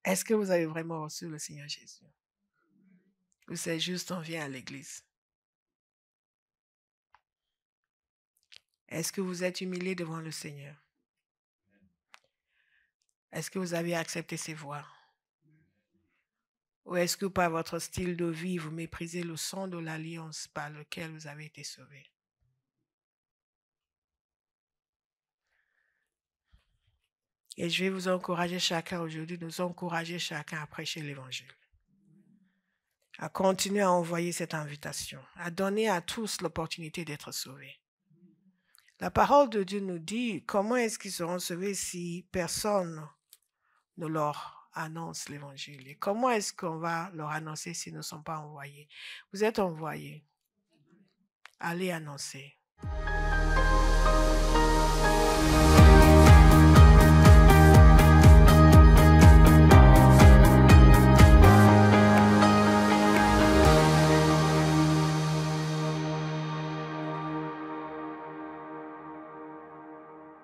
Est-ce que vous avez vraiment reçu le Seigneur Jésus? Ou c'est juste on vient à l'église? Est-ce que vous êtes humilié devant le Seigneur? Est-ce que vous avez accepté ses voies? Ou est-ce que par votre style de vie, vous méprisez le sang de l'alliance par lequel vous avez été sauvés? Et je vais vous encourager chacun aujourd'hui, nous encourager chacun à prêcher l'évangile, à continuer à envoyer cette invitation, à donner à tous l'opportunité d'être sauvés. La parole de Dieu nous dit comment est-ce qu'ils seront sauvés si personne ne leur annonce l'évangile. Et comment est-ce qu'on va leur annoncer s'ils ne sont pas envoyés? Vous êtes envoyés. Allez annoncer.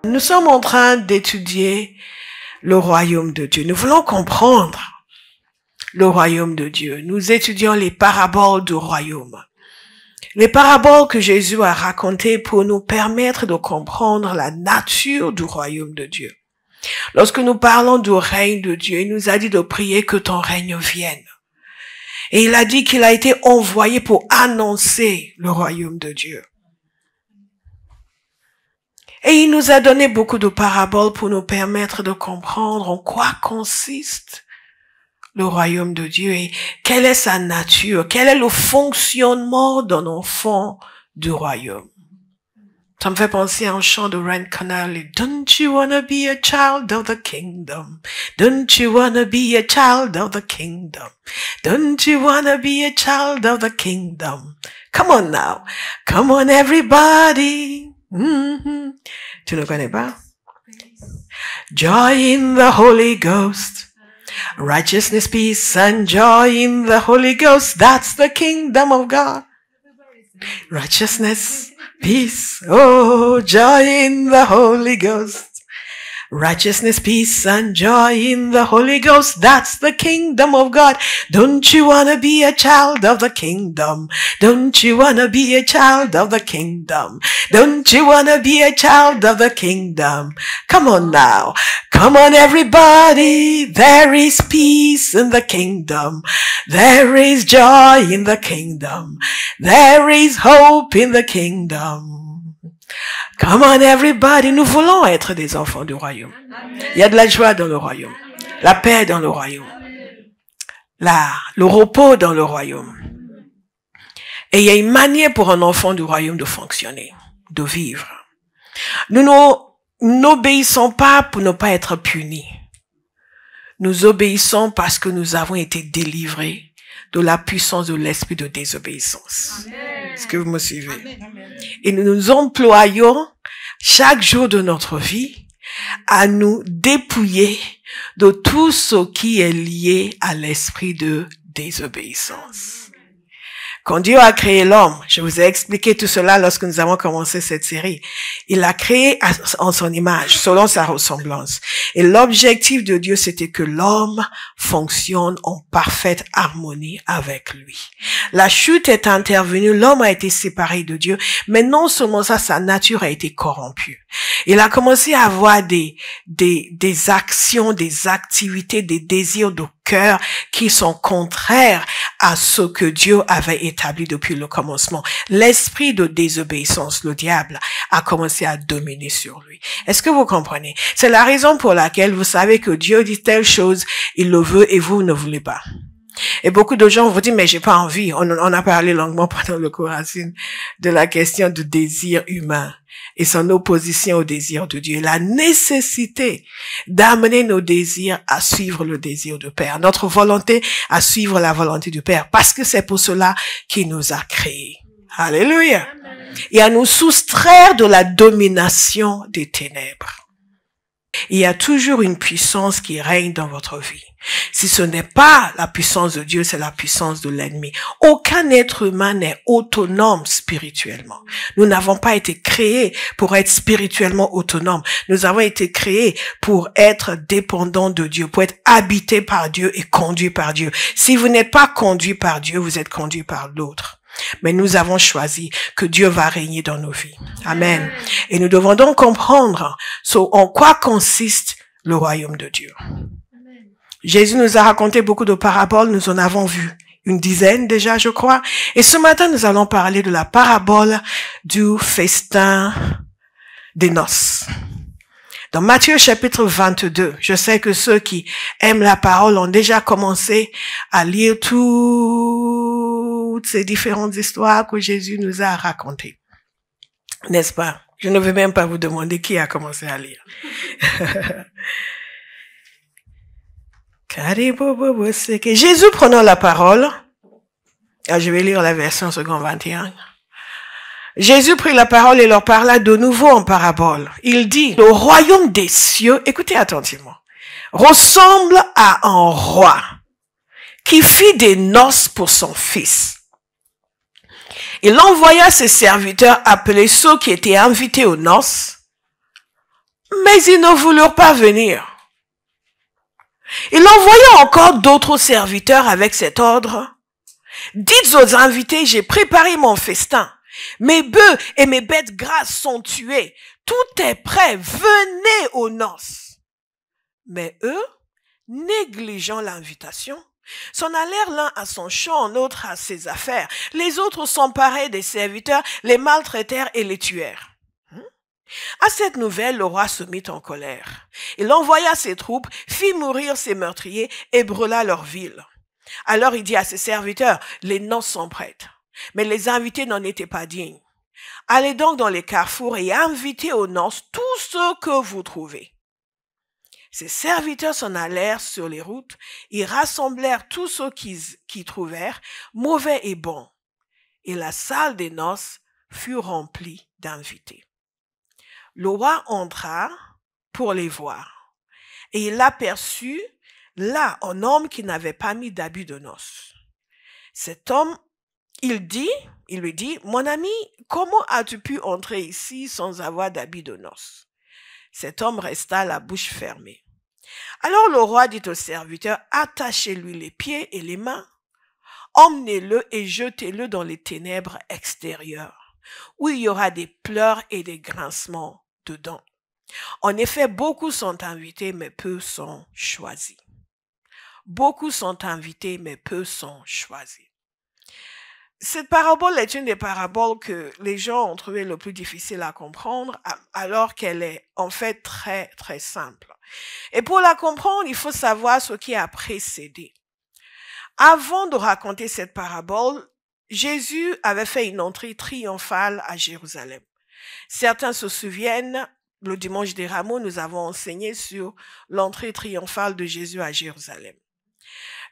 Nous sommes en train d'étudier le royaume de Dieu. Nous voulons comprendre le royaume de Dieu. Nous étudions les paraboles du royaume. Les paraboles que Jésus a racontées pour nous permettre de comprendre la nature du royaume de Dieu. Lorsque nous parlons du règne de Dieu, il nous a dit de prier que ton règne vienne. Et il a dit qu'il a été envoyé pour annoncer le royaume de Dieu. Et il nous a donné beaucoup de paraboles pour nous permettre de comprendre en quoi consiste le royaume de Dieu et quelle est sa nature, quel est le fonctionnement d'un enfant du royaume. Ça me fait penser à un chant de Rand Connelly. Don't you wanna be a child of the kingdom? Don't you wanna be a child of the kingdom? Don't you wanna be a child of the kingdom? Come on now. Come on everybody. Tu ne connais pas? Joy in the Holy Ghost. Righteousness, peace, and joy in the Holy Ghost. That's the kingdom of God. Righteousness, peace, oh, joy in the Holy Ghost. Righteousness, peace, and joy in the Holy Ghost. That's the kingdom of God. Don't you want to be a child of the kingdom? Don't you want to be a child of the kingdom? Don't you want to be a child of the kingdom? Come on now. Come on everybody. There is peace in the kingdom. There is joy in the kingdom. There is hope in the kingdom. Come on everybody, nous voulons être des enfants du royaume. Il y a de la joie dans le royaume, la paix dans le royaume, le repos dans le royaume. Et il y a une manière pour un enfant du royaume de fonctionner, de vivre. Nous n'obéissons pas pour ne pas être punis. Nous obéissons parce que nous avons été délivrés de la puissance de l'esprit de désobéissance. Est-ce que vous me suivez? Et nous nous employons chaque jour de notre vie à nous dépouiller de tout ce qui est lié à l'esprit de désobéissance. Quand Dieu a créé l'homme, je vous ai expliqué tout cela lorsque nous avons commencé cette série. Il l'a créé en son image, selon sa ressemblance. Et l'objectif de Dieu, c'était que l'homme fonctionne en parfaite harmonie avec lui. La chute est intervenue, l'homme a été séparé de Dieu, mais non seulement ça, sa nature a été corrompue. Il a commencé à avoir des actions, des activités, des désirs de cœur qui sont contraires à ce que Dieu avait établi depuis le commencement. L'esprit de désobéissance, le diable, a commencé à dominer sur lui. Est-ce que vous comprenez? C'est la raison pour laquelle vous savez que Dieu dit telle chose, il le veut et vous ne voulez pas. Et beaucoup de gens vous disent, mais j'ai pas envie. On a parlé longuement pendant le cours Racine de la question du désir humain et son opposition au désir de Dieu. La nécessité d'amener nos désirs à suivre le désir du Père. Notre volonté à suivre la volonté du Père. Parce que c'est pour cela qu'il nous a créés. Alléluia. Et à nous soustraire de la domination des ténèbres. Il y a toujours une puissance qui règne dans votre vie. Si ce n'est pas la puissance de Dieu, c'est la puissance de l'ennemi. Aucun être humain n'est autonome spirituellement. Nous n'avons pas été créés pour être spirituellement autonomes. Nous avons été créés pour être dépendants de Dieu, pour être habités par Dieu et conduits par Dieu. Si vous n'êtes pas conduit par Dieu, vous êtes conduit par l'autre. Mais nous avons choisi que Dieu va régner dans nos vies. Amen. Et nous devons donc comprendre en quoi consiste le royaume de Dieu. Jésus nous a raconté beaucoup de paraboles, nous en avons vu une dizaine déjà, je crois. Et ce matin, nous allons parler de la parabole du festin des noces. Dans Matthieu chapitre 22, je sais que ceux qui aiment la parole ont déjà commencé à lire toutes ces différentes histoires que Jésus nous a racontées. N'est-ce pas? Je ne vais même pas vous demander qui a commencé à lire. Jésus prenant la parole, je vais lire la version second 21. Jésus prit la parole et leur parla de nouveau en parabole. Il dit, le royaume des cieux, écoutez attentivement, ressemble à un roi qui fit des noces pour son fils. Il envoya ses serviteurs appeler ceux qui étaient invités aux noces, mais ils ne voulurent pas venir. Il envoya encore d'autres serviteurs avec cet ordre. Dites aux invités, j'ai préparé mon festin. Mes bœufs et mes bêtes grasses sont tués. Tout est prêt. Venez aux noces. Mais eux, négligeant l'invitation, s'en allèrent l'un à son champ, l'autre à ses affaires. Les autres s'emparèrent des serviteurs, les maltraitèrent et les tuèrent. À cette nouvelle, le roi se mit en colère. Il envoya ses troupes, fit mourir ses meurtriers et brûla leur ville. Alors il dit à ses serviteurs, les noces sont prêtes, mais les invités n'en étaient pas dignes. Allez donc dans les carrefours et invitez aux noces tous ceux que vous trouvez. Ses serviteurs s'en allèrent sur les routes, ils rassemblèrent tous ceux qu'ils trouvèrent, mauvais et bons. Et la salle des noces fut remplie d'invités. Le roi entra pour les voir, et il aperçut là un homme qui n'avait pas mis d'habit de noces. Cet homme, il lui dit, mon ami, comment as-tu pu entrer ici sans avoir d'habit de noces? Cet homme resta la bouche fermée. Alors le roi dit au serviteur, attachez-lui les pieds et les mains, emmenez-le et jetez-le dans les ténèbres extérieures, où il y aura des pleurs et des grincements dedans. En effet, beaucoup sont invités, mais peu sont choisis. Beaucoup sont invités, mais peu sont choisis. Cette parabole est une des paraboles que les gens ont trouvé le plus difficile à comprendre, alors qu'elle est en fait très, très simple. Et pour la comprendre, il faut savoir ce qui a précédé. Avant de raconter cette parabole, Jésus avait fait une entrée triomphale à Jérusalem. Certains se souviennent, le dimanche des Rameaux, nous avons enseigné sur l'entrée triomphale de Jésus à Jérusalem.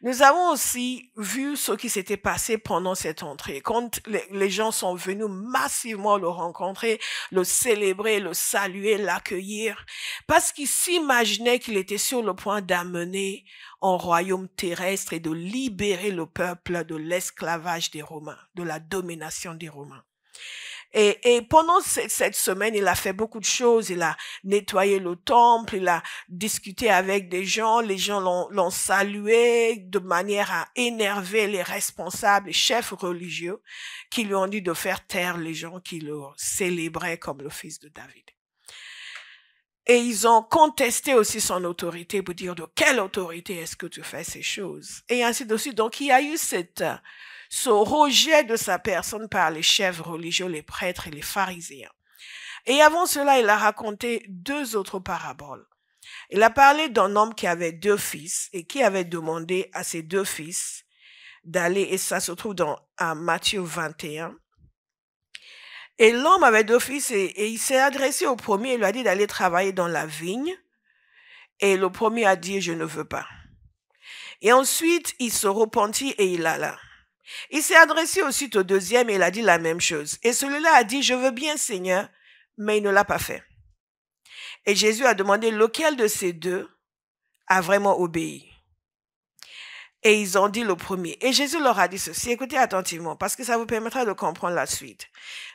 Nous avons aussi vu ce qui s'était passé pendant cette entrée. Quand les gens sont venus massivement le rencontrer, le célébrer, le saluer, l'accueillir, parce qu'ils s'imaginaient qu'il était sur le point d'amener un royaume terrestre et de libérer le peuple de l'esclavage des Romains, de la domination des Romains. Et pendant cette semaine, il a fait beaucoup de choses. Il a nettoyé le temple, il a discuté avec des gens. Les gens l'ont salué de manière à énerver les responsables, les chefs religieux, qui lui ont dit de faire taire les gens qui le célébraient comme le fils de David. Et ils ont contesté aussi son autorité pour dire de quelle autorité est-ce que tu fais ces choses. Et ainsi de suite. Donc, il y a eu ce rejet de sa personne par les chefs religieux, les prêtres et les pharisiens. Et avant cela, il a raconté deux autres paraboles. Il a parlé d'un homme qui avait 2 fils et qui avait demandé à ses 2 fils d'aller, et ça se trouve dans Matthieu 21. Et l'homme avait 2 fils et il s'est adressé au premier et lui a dit d'aller travailler dans la vigne. Et le premier a dit, je ne veux pas. Et ensuite, il se repentit et il alla. Il s'est adressé aussi au deuxième et il a dit la même chose. Et celui-là a dit, je veux bien, Seigneur, mais il ne l'a pas fait. Et Jésus a demandé lequel de ces 2 a vraiment obéi. Et ils ont dit le premier. Et Jésus leur a dit ceci. Écoutez attentivement, parce que ça vous permettra de comprendre la suite.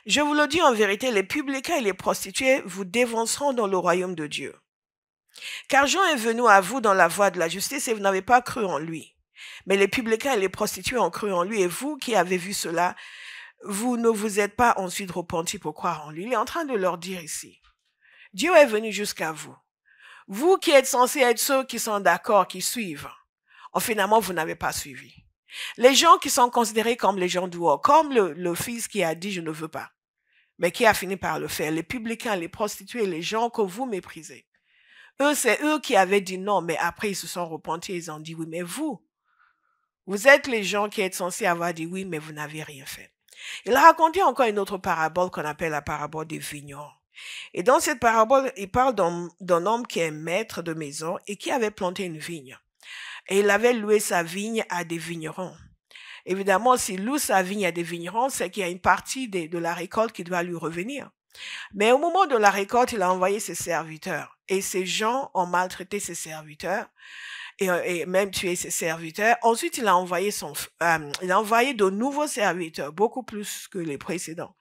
Je vous le dis en vérité, les publicains et les prostituées vous dévanceront dans le royaume de Dieu. Car Jean est venu à vous dans la voie de la justice et vous n'avez pas cru en lui. Mais les publicains et les prostituées ont cru en lui, et vous qui avez vu cela, vous ne vous êtes pas ensuite repentis pour croire en lui. Il est en train de leur dire ici, Dieu est venu jusqu'à vous. Vous qui êtes censés être ceux qui sont d'accord, qui suivent, finalement vous n'avez pas suivi. Les gens qui sont considérés comme les gens dehors, comme le fils qui a dit je ne veux pas, mais qui a fini par le faire, les publicains, les prostituées, les gens que vous méprisez. Eux, c'est eux qui avaient dit non, mais après ils se sont repentis, ils ont dit oui, mais vous êtes les gens qui êtes censés avoir dit oui, mais vous n'avez rien fait. Il a raconté encore une autre parabole qu'on appelle la parabole des vignerons. Et dans cette parabole, il parle d'un homme qui est maître de maison et qui avait planté une vigne. Et il avait loué sa vigne à des vignerons. Évidemment, s'il loue sa vigne à des vignerons, c'est qu'il y a une partie de la récolte qui doit lui revenir. Mais au moment de la récolte, il a envoyé ses serviteurs. Et ces gens ont maltraité ses serviteurs et même tué ses serviteurs. Ensuite, il a envoyé de nouveaux serviteurs, beaucoup plus que les précédents.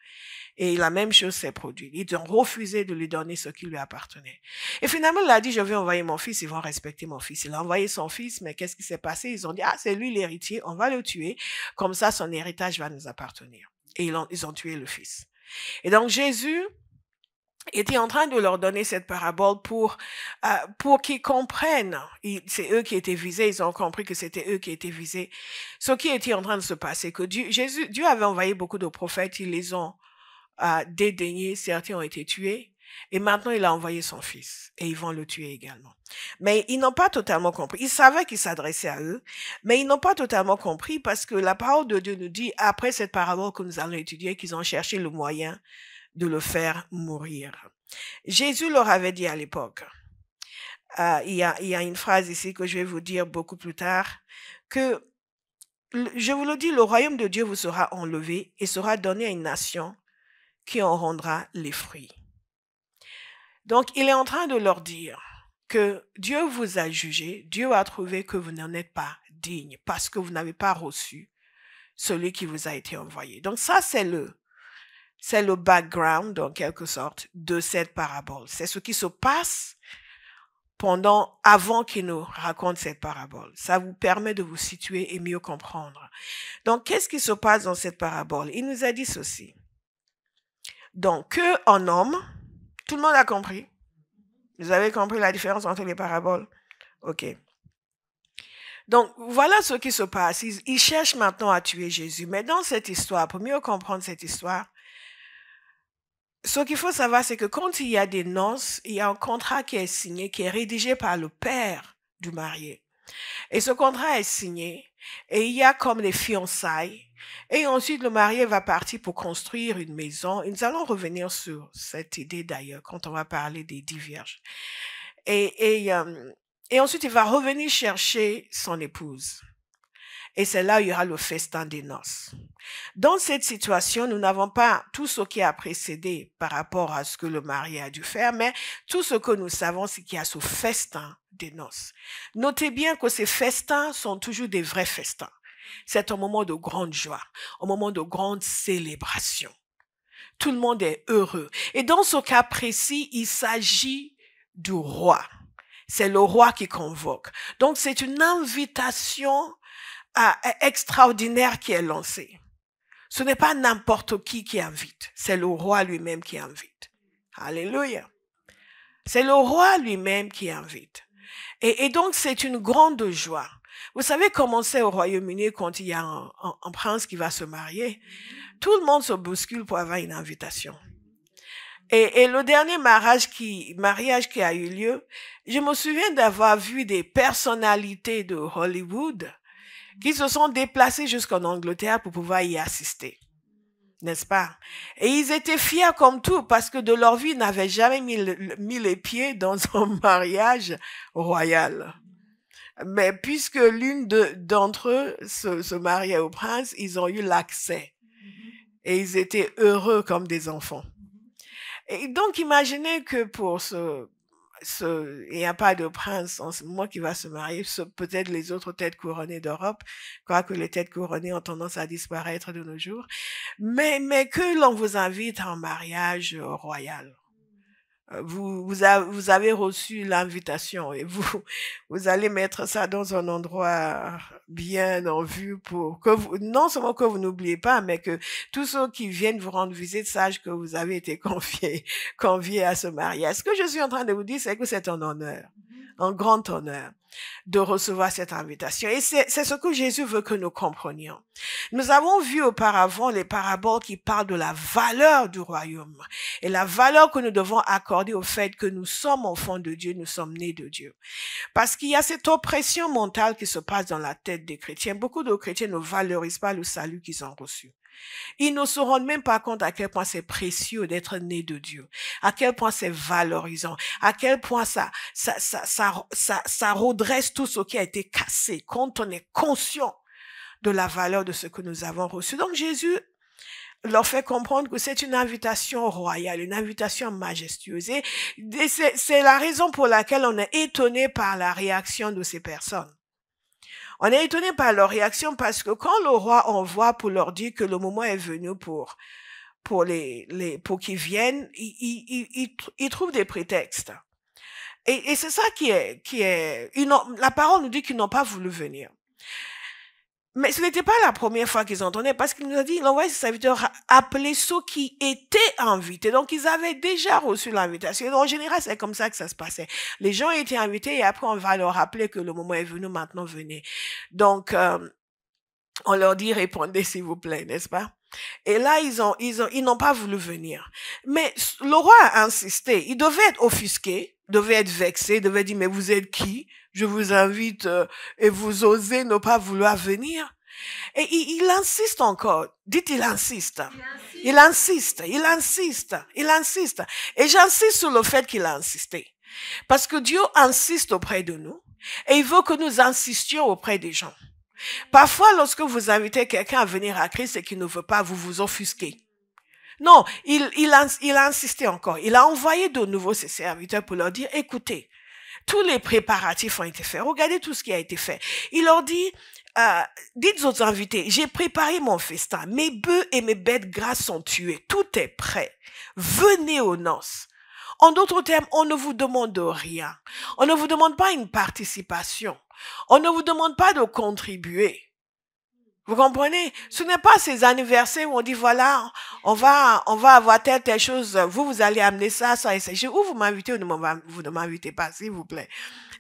Et la même chose s'est produite. Ils ont refusé de lui donner ce qui lui appartenait. Et finalement, il a dit, je vais envoyer mon fils, ils vont respecter mon fils. Il a envoyé son fils, mais qu'est-ce qui s'est passé? Ils ont dit, ah, c'est lui l'héritier, on va le tuer. Comme ça, son héritage va nous appartenir. Et ils ont tué le fils. Et donc, Jésus était en train de leur donner cette parabole pour qu'ils comprennent. C'est eux qui étaient visés, ils ont compris que c'était eux qui étaient visés. Ce qui était en train de se passer, que Dieu avait envoyé beaucoup de prophètes, ils les ont dédaignés, certains ont été tués, et maintenant il a envoyé son fils, et ils vont le tuer également. Mais ils n'ont pas totalement compris. Ils savaient qu'il s'adressait à eux, mais ils n'ont pas totalement compris parce que la parole de Dieu nous dit, après cette parabole que nous allons étudier, qu'ils ont cherché le moyen de le faire mourir. Jésus leur avait dit à l'époque, il y a une phrase ici que je vais vous dire beaucoup plus tard, que je vous le dis, le royaume de Dieu vous sera enlevé et sera donné à une nation qui en rendra les fruits. Donc, il est en train de leur dire que Dieu vous a jugé, Dieu a trouvé que vous n'en êtes pas digne parce que vous n'avez pas reçu celui qui vous a été envoyé. Donc, ça, c'est le background, en quelque sorte, de cette parabole. C'est ce qui se passe avant qu'il nous raconte cette parabole. Ça vous permet de vous situer et mieux comprendre. Donc, qu'est-ce qui se passe dans cette parabole? Il nous a dit ceci. Donc, qu'un homme, tout le monde a compris? Vous avez compris la différence entre les paraboles? Ok. Donc, voilà ce qui se passe. Ils cherchent maintenant à tuer Jésus. Mais dans cette histoire, pour mieux comprendre cette histoire, ce qu'il faut savoir, c'est que quand il y a des noces, il y a un contrat qui est signé, qui est rédigé par le père du marié. Et ce contrat est signé, et il y a comme des fiançailles. Et ensuite, le marié va partir pour construire une maison. Et nous allons revenir sur cette idée d'ailleurs, quand on va parler des 10 vierges. Et ensuite, il va revenir chercher son épouse. Et c'est là où il y aura le festin des noces. Dans cette situation, nous n'avons pas tout ce qui a précédé par rapport à ce que le marié a dû faire, mais tout ce que nous savons, c'est qu'il y a ce festin des noces. Notez bien que ces festins sont toujours des vrais festins. C'est un moment de grande joie, un moment de grande célébration. Tout le monde est heureux. Et dans ce cas précis, il s'agit du roi. C'est le roi qui convoque. Donc, c'est une invitation extraordinaire qui est lancée. Ce n'est pas n'importe qui invite. C'est le roi lui-même qui invite. Alléluia. C'est le roi lui-même qui invite. Et donc, c'est une grande joie. Vous savez comment c'est au Royaume-Uni quand il y a un prince qui va se marier? Tout le monde se bouscule pour avoir une invitation. Et le dernier mariage qui a eu lieu, je me souviens d'avoir vu des personnalités de Hollywood qui se sont déplacés jusqu'en Angleterre pour pouvoir y assister. N'est-ce pas? Et ils étaient fiers comme tout parce que de leur vie, ils n'avaient jamais mis les pieds dans un mariage royal. Mais puisque l'une d'entre eux se mariait au prince, ils ont eu l'accès. Et ils étaient heureux comme des enfants. Et donc, imaginez que pour il n'y a pas de prince en ce moment qui va se marier, peut-être les autres têtes couronnées d'Europe, quoique les têtes couronnées ont tendance à disparaître de nos jours, mais que l'on vous invite en mariage royal. Vous avez reçu l'invitation et vous allez mettre ça dans un endroit bien en vue pour que non seulement que vous n'oubliez pas, mais que tous ceux qui viennent vous rendre visite sachent que vous avez été conviés à ce mariage. Ce que je suis en train de vous dire, c'est que c'est un honneur, un grand honneur de recevoir cette invitation. Et c'est ce que Jésus veut que nous comprenions. Nous avons vu auparavant les paraboles qui parlent de la valeur du royaume et la valeur que nous devons accorder au fait que nous sommes enfants de Dieu, nous sommes nés de Dieu. Parce qu'il y a cette oppression mentale qui se passe dans la tête des chrétiens. Beaucoup de chrétiens ne valorisent pas le salut qu'ils ont reçu. Ils ne se rendent même pas compte à quel point c'est précieux d'être né de Dieu, à quel point c'est valorisant, à quel point ça redresse tout ce qui a été cassé quand on est conscient de la valeur de ce que nous avons reçu. Donc Jésus leur fait comprendre que c'est une invitation royale, une invitation majestueuse. Et c'est la raison pour laquelle on est étonné par la réaction de ces personnes. On est étonné par leur réaction parce que quand le roi envoie pour leur dire que le moment est venu pour qu'ils viennent, ils trouvent des prétextes. Et c'est ça qui est, la parole nous dit qu'ils n'ont pas voulu venir. Mais ce n'était pas la première fois qu'ils entendaient parce qu'il nous a dit, il envoie ses serviteurs appeler ceux qui étaient invités. Donc, ils avaient déjà reçu l'invitation. En général, c'est comme ça que ça se passait. Les gens étaient invités et après, on va leur rappeler que le moment est venu, maintenant venez. Donc, on leur dit, répondez s'il vous plaît, n'est-ce pas? Et là, ils n'ont pas voulu venir. Mais le roi a insisté. Il devait être offusqué, devait être vexé, devait dire, mais vous êtes qui? Je vous invite et vous osez ne pas vouloir venir. Et il insiste encore. Dites, il insiste. Il insiste. Il insiste. Il insiste. Et j'insiste sur le fait qu'il a insisté. Parce que Dieu insiste auprès de nous et il veut que nous insistions auprès des gens. Parfois, lorsque vous invitez quelqu'un à venir à Christ et qu'il ne veut pas, vous offusquez. Non, il a insisté encore. Il a envoyé de nouveau ses serviteurs pour leur dire, écoutez, tous les préparatifs ont été faits. Regardez tout ce qui a été fait. Il leur dit, dites aux invités, j'ai préparé mon festin. Mes bœufs et mes bêtes grasses sont tués. Tout est prêt. Venez aux noces. En d'autres termes, on ne vous demande rien. On ne vous demande pas une participation. On ne vous demande pas de contribuer. Vous comprenez? Ce n'est pas ces anniversaires où on dit, voilà, on va avoir telle chose, vous allez amener ça et ça. Ou vous m'invitez ou vous ne m'invitez pas, s'il vous plaît.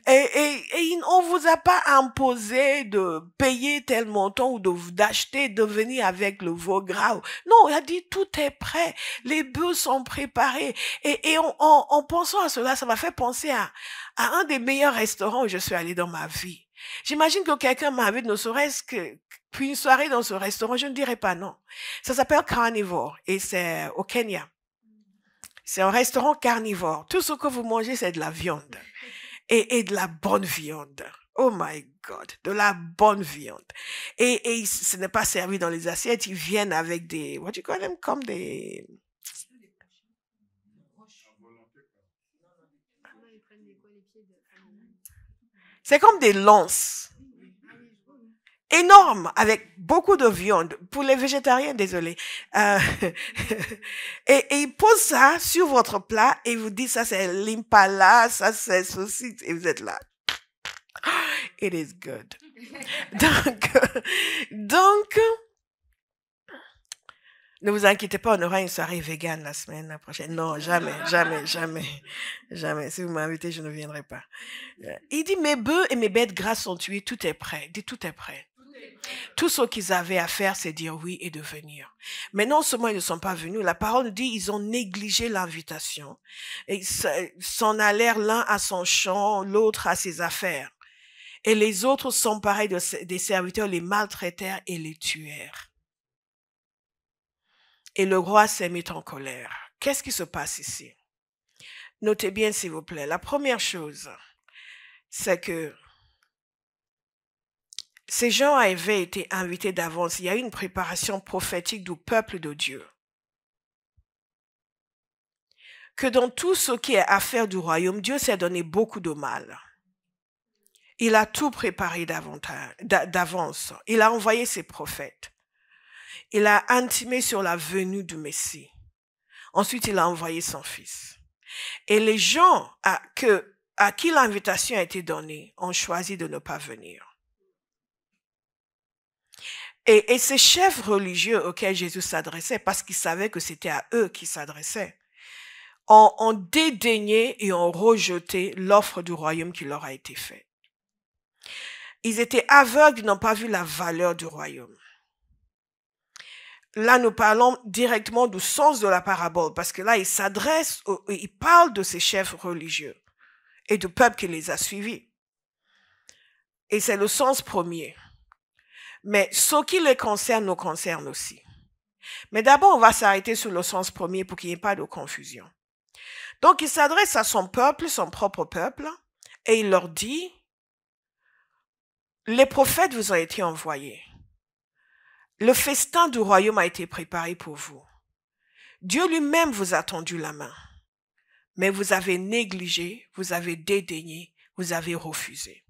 Et on vous a pas imposé de payer tel montant ou d'acheter, de venir avec le veau gras. Non, il a dit, tout est prêt. Les bœufs sont préparés. Et en pensant à cela, ça m'a fait penser à un des meilleurs restaurants où je suis allée dans ma vie. J'imagine que quelqu'un m'invite, ne serait-ce que puis une soirée dans ce restaurant, je ne dirais pas non. Ça s'appelle Carnivore et c'est au Kenya. C'est un restaurant carnivore. Tout ce que vous mangez, c'est de la viande. Et de la bonne viande. Oh my God, de la bonne viande. Et ce n'est pas servi dans les assiettes, ils viennent avec des, what you call them, comme des... C'est comme des lances. Énorme, avec beaucoup de viande. Pour les végétariens, désolé. Et il pose ça sur votre plat et vous dit ça c'est l'impala, ça c'est ceci, et vous êtes là. It is good. Donc, ne vous inquiétez pas, on aura une soirée végane la semaine prochaine. Non, jamais. Si vous m'invitez, je ne viendrai pas. Il dit, mes bœufs et mes bêtes grasses sont tués, tout est prêt. Il dit, tout est prêt. Tout ce qu'ils avaient à faire, c'est dire oui et de venir. Mais non seulement ils ne sont pas venus, la parole dit ils ont négligé l'invitation. Et s'en allèrent l'un à son champ, l'autre à ses affaires. Et les autres s'emparaient des serviteurs, les maltraitèrent et les tuèrent. Et le roi s'est mis en colère. Qu'est-ce qui se passe ici? Notez bien s'il vous plaît. La première chose, c'est que ces gens avaient été invités d'avance. Il y a eu une préparation prophétique du peuple de Dieu. que dans tout ce qui est affaire du royaume, Dieu s'est donné beaucoup de mal. Il a tout préparé d'avance. Il a envoyé ses prophètes. Il a intimé sur la venue du Messie. Ensuite, il a envoyé son fils. Et les gens à qui l'invitation a été donnée ont choisi de ne pas venir. Et ces chefs religieux auxquels Jésus s'adressait, parce qu'il savait que c'était à eux qu'il s'adressait, ont dédaigné et ont rejeté l'offre du royaume qui leur a été faite. Ils étaient aveugles, ils n'ont pas vu la valeur du royaume. Là, nous parlons directement du sens de la parabole, parce que là, il parle de ces chefs religieux et du peuple qui les a suivis. Et c'est le sens premier. Mais ce qui les concerne nous concerne aussi. Mais d'abord, on va s'arrêter sur le sens premier pour qu'il n'y ait pas de confusion. Donc, il s'adresse à son peuple, son propre peuple, et il leur dit, les prophètes vous ont été envoyés. Le festin du royaume a été préparé pour vous. Dieu lui-même vous a tendu la main. Mais vous avez négligé, vous avez dédaigné, vous avez refusé.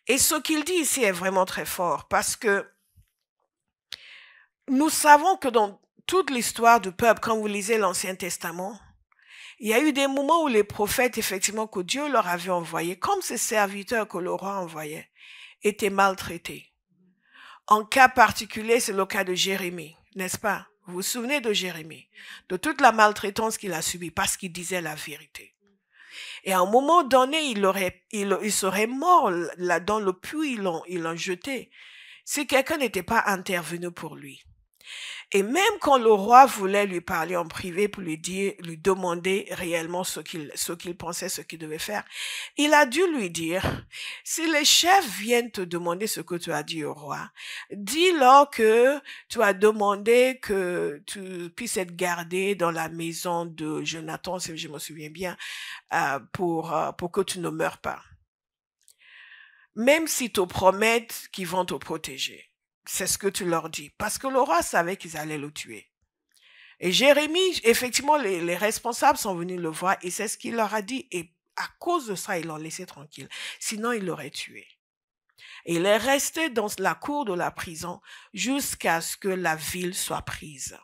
Et ce qu'il dit ici est vraiment très fort parce que nous savons que dans toute l'histoire du peuple, quand vous lisez l'Ancien Testament, il y a eu des moments où les prophètes, effectivement, que Dieu leur avait envoyés, comme ces serviteurs que le roi envoyait, étaient maltraités. En cas particulier, c'est le cas de Jérémie, n'est-ce pas? Vous vous souvenez de Jérémie, de toute la maltraitance qu'il a subie parce qu'il disait la vérité. Et à un moment donné, il serait mort là dans le puits, ils l'ont jeté, si quelqu'un n'était pas intervenu pour lui. Et même quand le roi voulait lui parler en privé pour lui demander réellement ce qu'il pensait, ce qu'il devait faire, il a dû lui dire, si les chefs viennent te demander ce que tu as dit au roi, dis-leur que tu as demandé que tu puisses être gardé dans la maison de Jonathan, si je me souviens bien, pour que tu ne meurs pas. Même s'ils te promettent qu'ils vont te protéger. C'est ce que tu leur dis. Parce que le roi savait qu'ils allaient le tuer. Et Jérémie, effectivement, les responsables sont venus le voir et c'est ce qu'il leur a dit. Et à cause de ça, ils l'ont laissé tranquille. Sinon, ils l'auraient tué. Et il est resté dans la cour de la prison jusqu'à ce que la ville soit prise.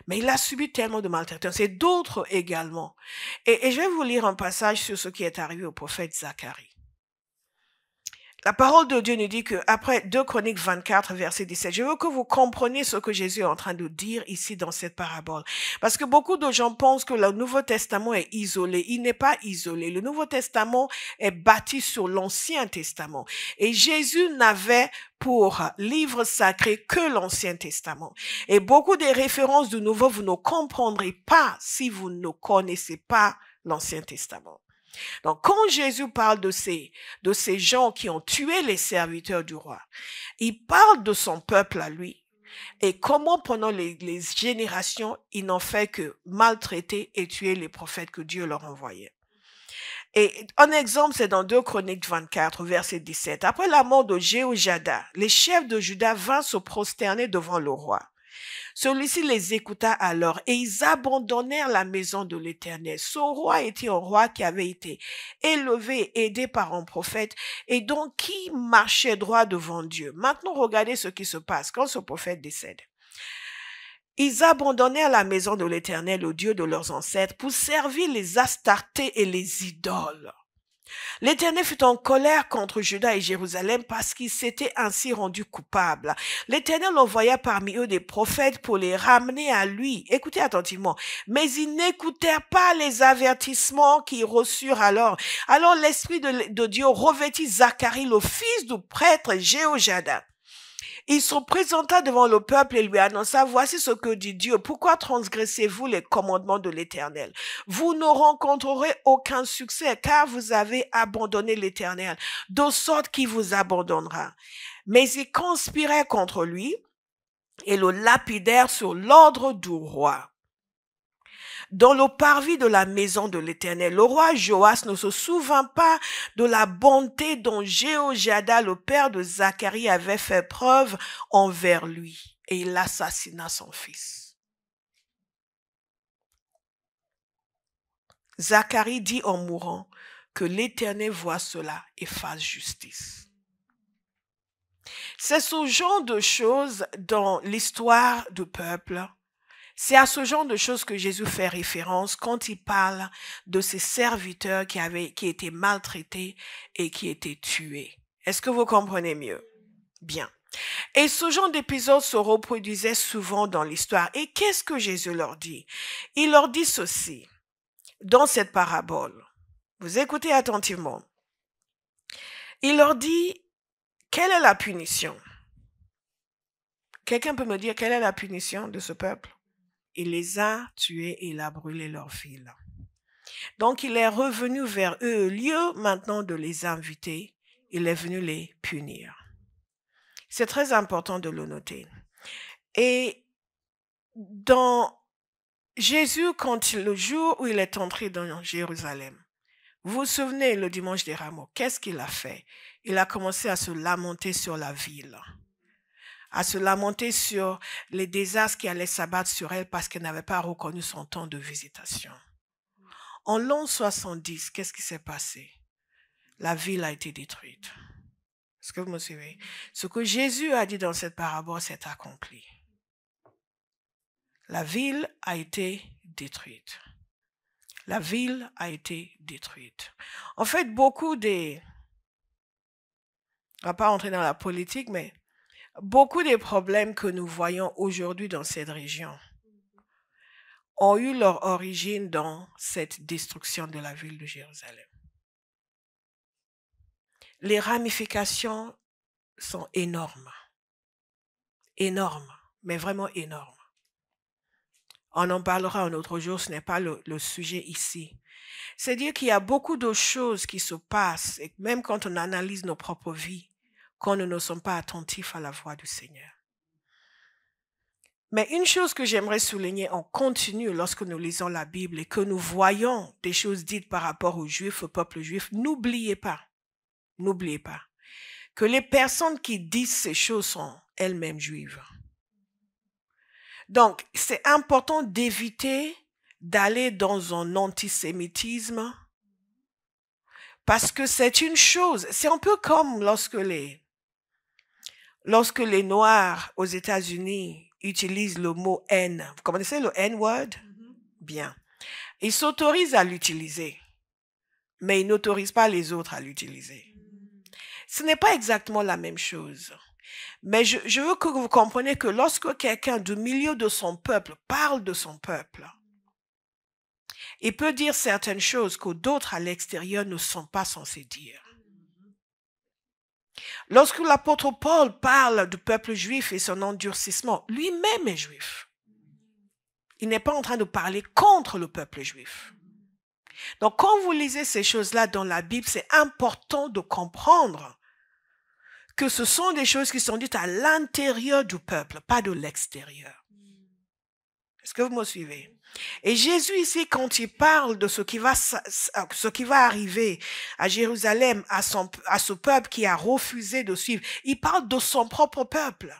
Mais il a subi tellement de maltraitance et d'autres également. Et je vais vous lire un passage sur ce qui est arrivé au prophète Zacharie. La parole de Dieu nous dit que après 2 Chroniques 24, verset 17, je veux que vous compreniez ce que Jésus est en train de dire ici dans cette parabole. Parce que beaucoup de gens pensent que le Nouveau Testament est isolé. Il n'est pas isolé. Le Nouveau Testament est bâti sur l'Ancien Testament. Et Jésus n'avait pour livre sacré que l'Ancien Testament. Et beaucoup des références du Nouveau, vous ne comprendrez pas si vous ne connaissez pas l'Ancien Testament. Donc, quand Jésus parle de ces gens qui ont tué les serviteurs du roi, il parle de son peuple à lui et comment pendant les générations, ils n'ont fait que maltraiter et tuer les prophètes que Dieu leur envoyait. Et un exemple, c'est dans 2 Chroniques 24, verset 17. Après la mort de Jéhoiada, les chefs de Juda vinrent se prosterner devant le roi. Celui-ci les écouta alors et ils abandonnèrent la maison de l'Éternel. Ce roi était un roi qui avait été élevé, aidé par un prophète et donc qui marchait droit devant Dieu. Maintenant, regardez ce qui se passe quand ce prophète décède. Ils abandonnèrent la maison de l'Éternel, le Dieu de leurs ancêtres, pour servir les Astartés et les idoles. L'Éternel fut en colère contre Juda et Jérusalem parce qu'ils s'étaient ainsi rendus coupables. L'Éternel envoya parmi eux des prophètes pour les ramener à lui. Écoutez attentivement. Mais ils n'écoutèrent pas les avertissements qu'ils reçurent alors. Alors l'Esprit de Dieu revêtit Zacharie, le fils du prêtre Jéhoiada. Il se présenta devant le peuple et lui annonça, voici ce que dit Dieu. Pourquoi transgressez-vous les commandements de l'Éternel? Vous ne rencontrerez aucun succès car vous avez abandonné l'Éternel, de sorte qu'il vous abandonnera. Mais ils conspirèrent contre lui et le lapidèrent sur l'ordre du roi. Dans le parvis de la maison de l'Éternel, le roi Joas ne se souvint pas de la bonté dont Jéhoiada, le père de Zacharie, avait fait preuve envers lui, et il assassina son fils. Zacharie dit en mourant que l'Éternel voit cela et fasse justice. C'est ce genre de choses dans l'histoire du peuple. C'est à ce genre de choses que Jésus fait référence quand il parle de ses serviteurs qui étaient maltraités et qui étaient tués. Est-ce que vous comprenez mieux? Bien. Et ce genre d'épisode se reproduisait souvent dans l'histoire. Et qu'est-ce que Jésus leur dit? Il leur dit ceci dans cette parabole. Vous écoutez attentivement. Il leur dit, quelle est la punition? Quelqu'un peut me dire quelle est la punition de ce peuple? Il les a tués et il a brûlé leur ville. Donc il est revenu vers eux. Au lieu maintenant de les inviter, il est venu les punir. C'est très important de le noter. Et dans Jésus, le jour où il est entré dans Jérusalem, vous vous souvenez le dimanche des Rameaux, qu'est-ce qu'il a fait? Il a commencé à se lamenter sur la ville, à se lamenter sur les désastres qui allaient s'abattre sur elle parce qu'elle n'avait pas reconnu son temps de visitation. En l'an 70, qu'est-ce qui s'est passé? La ville a été détruite. Est-ce que vous me suivez? Ce que Jésus a dit dans cette parabole s'est accompli. La ville a été détruite. La ville a été détruite. En fait, beaucoup des... On ne va pas entrer dans la politique, mais beaucoup des problèmes que nous voyons aujourd'hui dans cette région ont eu leur origine dans cette destruction de la ville de Jérusalem. Les ramifications sont énormes. Énormes, mais vraiment énormes. On en parlera un autre jour, ce n'est pas le sujet ici. C'est-à-dire qu'il y a beaucoup de choses qui se passent, et même quand on analyse nos propres vies, quand nous ne sommes pas attentifs à la voix du Seigneur. Mais une chose que j'aimerais souligner en continu lorsque nous lisons la Bible et que nous voyons des choses dites par rapport aux Juifs, au peuple juif, n'oubliez pas que les personnes qui disent ces choses sont elles-mêmes juives. Donc, c'est important d'éviter d'aller dans un antisémitisme parce que c'est une chose, c'est un peu comme lorsque les Noirs aux États-Unis utilisent le mot haine. Vous connaissez le N-word? Bien. Ils s'autorisent à l'utiliser, mais ils n'autorisent pas les autres à l'utiliser. Ce n'est pas exactement la même chose. Mais je veux que vous compreniez que lorsque quelqu'un du milieu de son peuple parle de son peuple, il peut dire certaines choses que d'autres à l'extérieur ne sont pas censés dire. Lorsque l'apôtre Paul parle du peuple juif et son endurcissement, lui-même est juif. Il n'est pas en train de parler contre le peuple juif. Donc quand vous lisez ces choses-là dans la Bible, c'est important de comprendre que ce sont des choses qui sont dites à l'intérieur du peuple, pas de l'extérieur. Est-ce que vous me suivez? Et Jésus ici, quand il parle de ce qui va arriver à Jérusalem, à ce peuple qui a refusé de suivre, il parle de son propre peuple.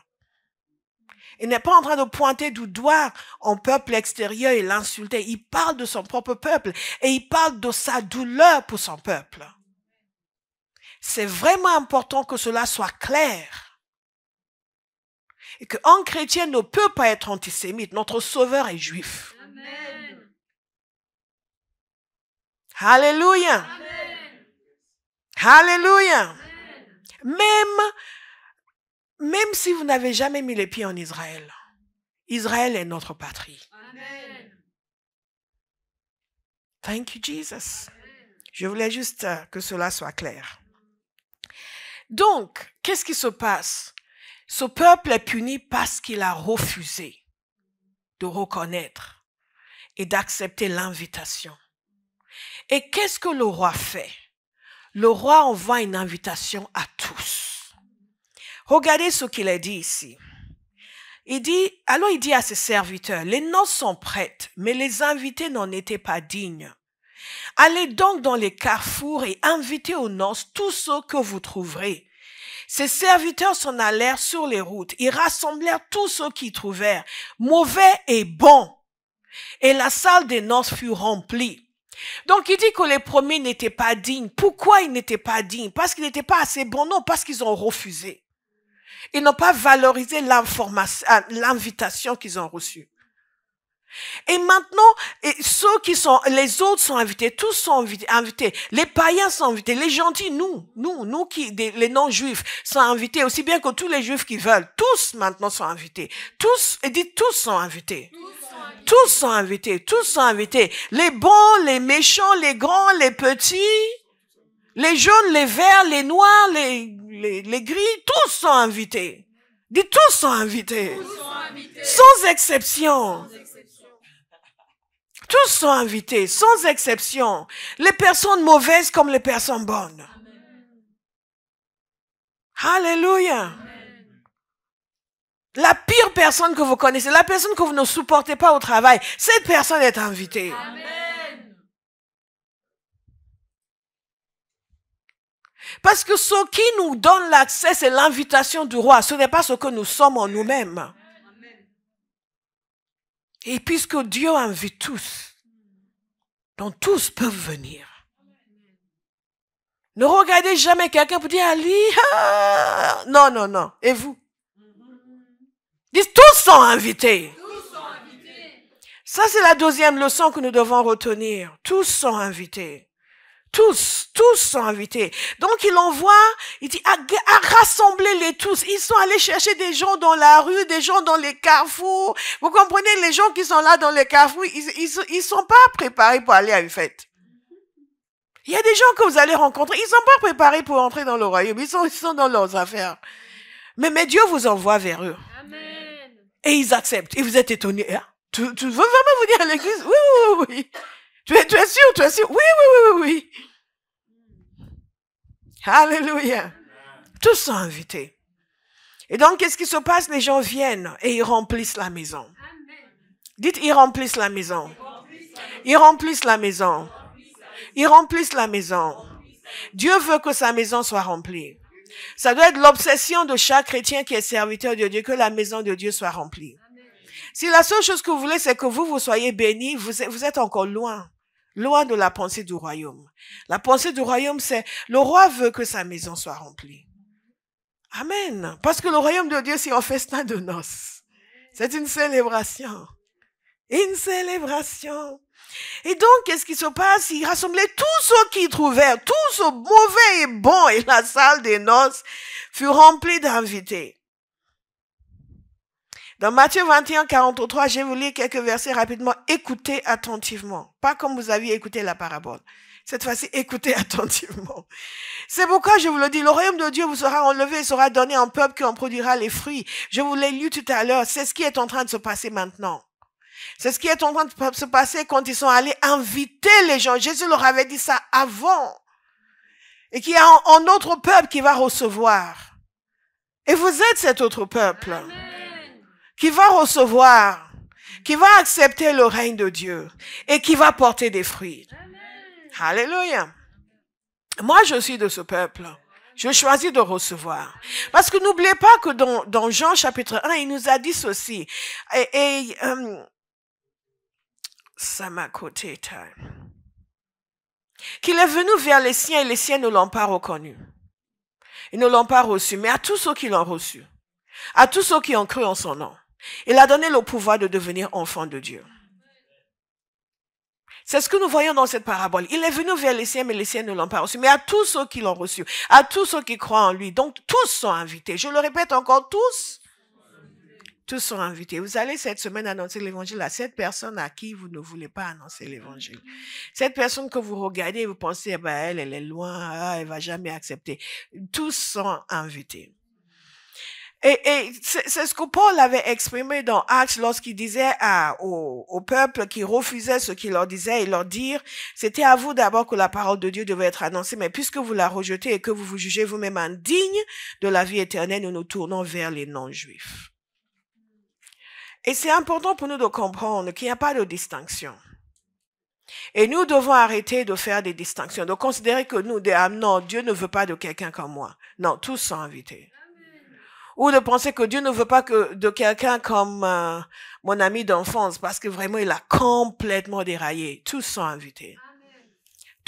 Il n'est pas en train de pointer du doigt un peuple extérieur et l'insulter. Il parle de son propre peuple et il parle de sa douleur pour son peuple. C'est vraiment important que cela soit clair. Et qu'un chrétien ne peut pas être antisémite. Notre sauveur est juif. Amen. Alléluia. Amen. Alléluia. Amen. Même si vous n'avez jamais mis les pieds en Israël, Israël est notre patrie. Amen. Thank you, Jesus. Amen. Je voulais juste que cela soit clair. Donc, qu'est-ce qui se passe? Ce peuple est puni parce qu'il a refusé de reconnaître et d'accepter l'invitation. Et qu'est-ce que le roi fait? Le roi envoie une invitation à tous. Regardez ce qu'il a dit ici. Il dit à ses serviteurs, les noces sont prêtes, mais les invités n'en étaient pas dignes. Allez donc dans les carrefours et invitez aux noces tous ceux que vous trouverez. Ses serviteurs s'en allèrent sur les routes. Ils rassemblèrent tous ceux qu'ils trouvèrent, mauvais et bons. Et la salle des noces fut remplie. Donc, il dit que les premiers n'étaient pas dignes. Pourquoi ils n'étaient pas dignes? Parce qu'ils n'étaient pas assez bons? Non, parce qu'ils ont refusé. Ils n'ont pas valorisé l'invitation qu'ils ont reçue. Et maintenant, les autres sont invités, tous sont invités. Les païens sont invités, les gentils, nous les non-juifs sont invités, aussi bien que tous les juifs qui veulent. Tous maintenant sont invités. Tous, et dites tous sont invités. Tous sont invités, tous sont invités. Les bons, les méchants, les grands, les petits, les jaunes, les verts, les noirs, les gris, tous sont invités. Dites tous sont invités. Sans exception. Tous sont invités, sans exception. Les personnes mauvaises comme les personnes bonnes. Alléluia. La pire personne que vous connaissez, la personne que vous ne supportez pas au travail, cette personne est invitée. Amen. Parce que ce qui nous donne l'accès, c'est l'invitation du roi. Ce n'est pas ce que nous sommes en nous-mêmes. Et puisque Dieu invite tous, donc tous peuvent venir. Ne regardez jamais quelqu'un pour dire, Ali, ah. Non, non, non. Et vous? Dites, tous sont invités. Ça, c'est la deuxième leçon que nous devons retenir. Tous sont invités. Tous sont invités. Donc, il envoie, il dit, à rassembler les tous. Ils sont allés chercher des gens dans la rue, des gens dans les carrefours. Vous comprenez, les gens qui sont là dans les carrefours, ils sont pas préparés pour aller à une fête. Il y a des gens que vous allez rencontrer, ils sont pas préparés pour entrer dans le royaume. Ils sont dans leurs affaires. Mais Dieu vous envoie vers eux. Amen. Et ils acceptent. Et vous êtes étonnés. Hein? Tu veux vraiment venir à l'église? Oui. Tu es sûr? Oui. Alléluia. Tous sont invités. Et donc, qu'est-ce qui se passe? Les gens viennent et ils remplissent la maison. Dites, ils remplissent la maison. Ils remplissent la maison. Ils remplissent la maison. Dieu veut que sa maison soit remplie. Ça doit être l'obsession de chaque chrétien qui est serviteur de Dieu, que la maison de Dieu soit remplie. Si la seule chose que vous voulez, c'est que vous soyez bénis, vous êtes encore loin de la pensée du royaume. La pensée du royaume, c'est le roi veut que sa maison soit remplie. Amen. Parce que le royaume de Dieu, c'est un festin de noces. C'est une célébration. Une célébration. Et donc, qu'est-ce qui se passe? Ils rassemblaient tous ceux qu'ils trouvèrent, tous ceux mauvais et bons, et la salle des noces fut remplie d'invités. Dans Matthieu 21, 43, je vais vous lire quelques versets rapidement. Écoutez attentivement. Pas comme vous aviez écouté la parabole. Cette fois-ci, écoutez attentivement. C'est pourquoi je vous le dis, le royaume de Dieu vous sera enlevé et sera donné à un peuple qui en produira les fruits. Je vous l'ai lu tout à l'heure. C'est ce qui est en train de se passer maintenant. C'est ce qui est en train de se passer quand ils sont allés inviter les gens. Jésus leur avait dit ça avant. Et qu'il y a un autre peuple qui va recevoir. Et vous êtes cet autre peuple. Amen. Qui va recevoir, qui va accepter le règne de Dieu et qui va porter des fruits. Amen. Alléluia. Moi, je suis de ce peuple. Je choisis de recevoir. Parce que n'oubliez pas que dans Jean chapitre 1, il nous a dit ceci. Ça m'a coûté. Qu'il est venu vers les siens et les siens ne l'ont pas reconnu. Ils ne l'ont pas reçu. Mais à tous ceux qui l'ont reçu, à tous ceux qui ont cru en son nom, il a donné le pouvoir de devenir enfants de Dieu. C'est ce que nous voyons dans cette parabole. Il est venu vers les siens, mais les siens ne l'ont pas reçu. Mais à tous ceux qui l'ont reçu, à tous ceux qui croient en lui, donc tous sont invités. Je le répète encore, tous sont invités. Vous allez cette semaine annoncer l'évangile à cette personne à qui vous ne voulez pas annoncer l'évangile. Cette personne que vous regardez et vous pensez, elle est loin, elle va jamais accepter. Tous sont invités. Et c'est ce que Paul avait exprimé dans Actes lorsqu'il disait au peuple qui refusait ce qu'il leur disait et leur dire, c'était à vous d'abord que la parole de Dieu devait être annoncée, mais puisque vous la rejetez et que vous vous jugez vous-même indigne de la vie éternelle, nous nous tournons vers les non-juifs. Et c'est important pour nous de comprendre qu'il n'y a pas de distinction. Et nous devons arrêter de faire des distinctions, de considérer que non, Dieu ne veut pas de quelqu'un comme moi. Non, tous sont invités. Ou de penser que Dieu ne veut pas que de quelqu'un comme mon ami d'enfance, parce que vraiment il a complètement déraillé. Tous sont invités. Amen.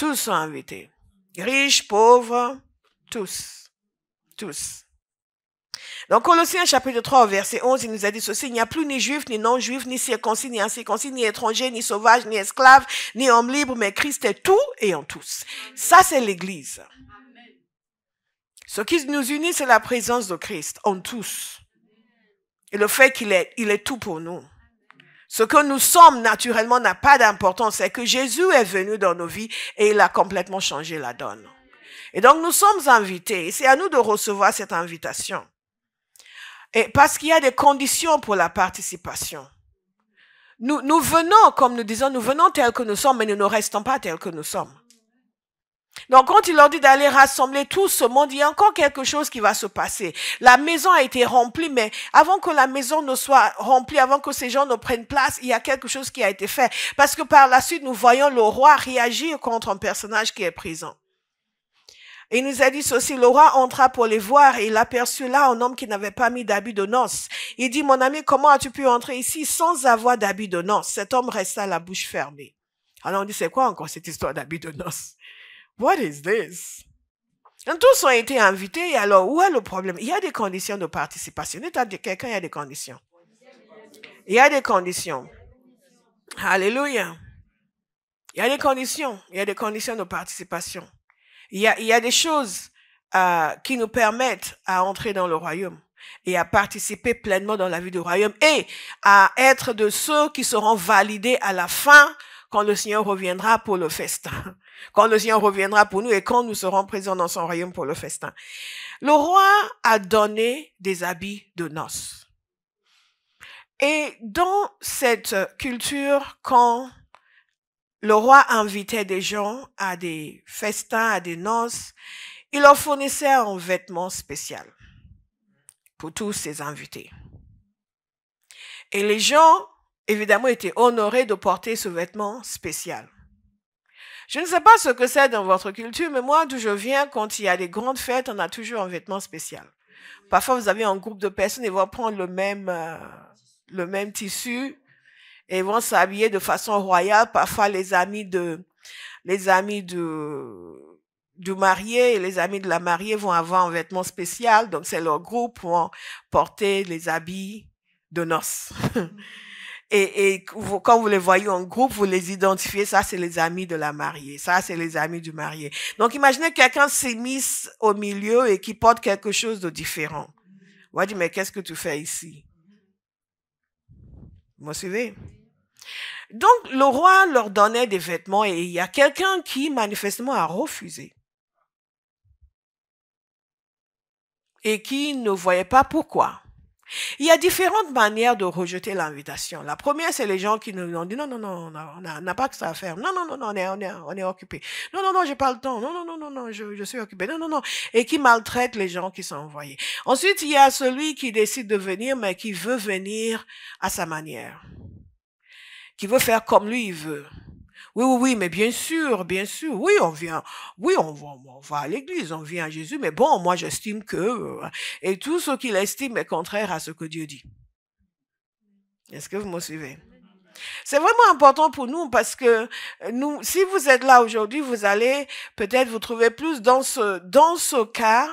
Tous sont invités. Riches, pauvres, tous. Tous. Donc, Colossiens chapitre 3, verset 11, il nous a dit ceci, il n'y a plus ni juif, ni non-juif, ni circoncis, ni incirconcis, ni étranger, ni sauvage, ni esclave, ni homme libre, mais Christ est tout et en tous. Ça, c'est l'Église. Ce qui nous unit, c'est la présence de Christ en tous. Et le fait qu'il est tout pour nous. Ce que nous sommes naturellement n'a pas d'importance. C'est que Jésus est venu dans nos vies et il a complètement changé la donne. Et donc, nous sommes invités. Et c'est à nous de recevoir cette invitation. Et parce qu'il y a des conditions pour la participation. Nous venons, comme nous disons, nous venons tels que nous sommes, mais nous ne restons pas tels que nous sommes. Donc, quand il leur dit d'aller rassembler tout ce monde, il y a encore quelque chose qui va se passer. La maison a été remplie, mais avant que la maison ne soit remplie, avant que ces gens ne prennent place, il y a quelque chose qui a été fait. Parce que par la suite, nous voyons le roi réagir contre un personnage qui est présent. Et il nous a dit ceci, le roi entra pour les voir et il aperçut là un homme qui n'avait pas mis d'habit de noces. Il dit, mon ami, comment as-tu pu entrer ici sans avoir d'habit de noces? Cet homme resta la bouche fermée. Alors on dit, c'est quoi encore cette histoire d'habit de noces? What is this? Donc, tous ont été invités. Et alors, où est le problème? Il y a des conditions de participation. Quelqu'un, il y a des conditions. Il y a des conditions. Alléluia. Il y a des conditions. Il y a des conditions de participation. Il y a des choses qui nous permettent à entrer dans le royaume et à participer pleinement dans la vie du royaume et à être de ceux qui seront validés à la fin quand le Seigneur reviendra pour le festin. Quand le Seigneur reviendra pour nous et quand nous serons présents dans son royaume pour le festin. Le roi a donné des habits de noces. Et dans cette culture, quand le roi invitait des gens à des festins, à des noces, il leur fournissait un vêtement spécial pour tous ses invités. Et les gens, évidemment, étaient honorés de porter ce vêtement spécial. Je ne sais pas ce que c'est dans votre culture, mais moi, d'où je viens, quand il y a des grandes fêtes, on a toujours un vêtement spécial. Parfois, vous avez un groupe de personnes et vont prendre le même tissu et vont s'habiller de façon royale. Parfois, les amis du marié et les amis de la mariée vont avoir un vêtement spécial. Donc, c'est leur groupe qui vont porter les habits de noces. Et quand vous les voyez en groupe, vous les identifiez. Ça, c'est les amis de la mariée. Ça, c'est les amis du marié. Donc, imaginez quelqu'un s'immisce au milieu et qui porte quelque chose de différent. On va dire, mais qu'est-ce que tu fais ici? Vous me suivez? Donc, le roi leur donnait des vêtements et il y a quelqu'un qui, manifestement, a refusé. Et qui ne voyait pas pourquoi. Il y a différentes manières de rejeter l'invitation. La première, c'est les gens qui nous ont dit, non, on n'a pas que ça à faire. Non, on est occupé. Non, j'ai pas le temps. Non, je suis occupé. Non. Et qui maltraitent les gens qui sont envoyés. Ensuite, il y a celui qui décide de venir, mais qui veut venir à sa manière. Qui veut faire comme lui, il veut. Oui, mais bien sûr, oui, on vient, oui, on va à l'église, on vient à Jésus, mais bon, moi, j'estime que, et tout ce qu'il estime est contraire à ce que Dieu dit. Est-ce que vous me suivez? C'est vraiment important pour nous parce que nous, si vous êtes là aujourd'hui, vous allez peut-être vous trouver plus dans ce cas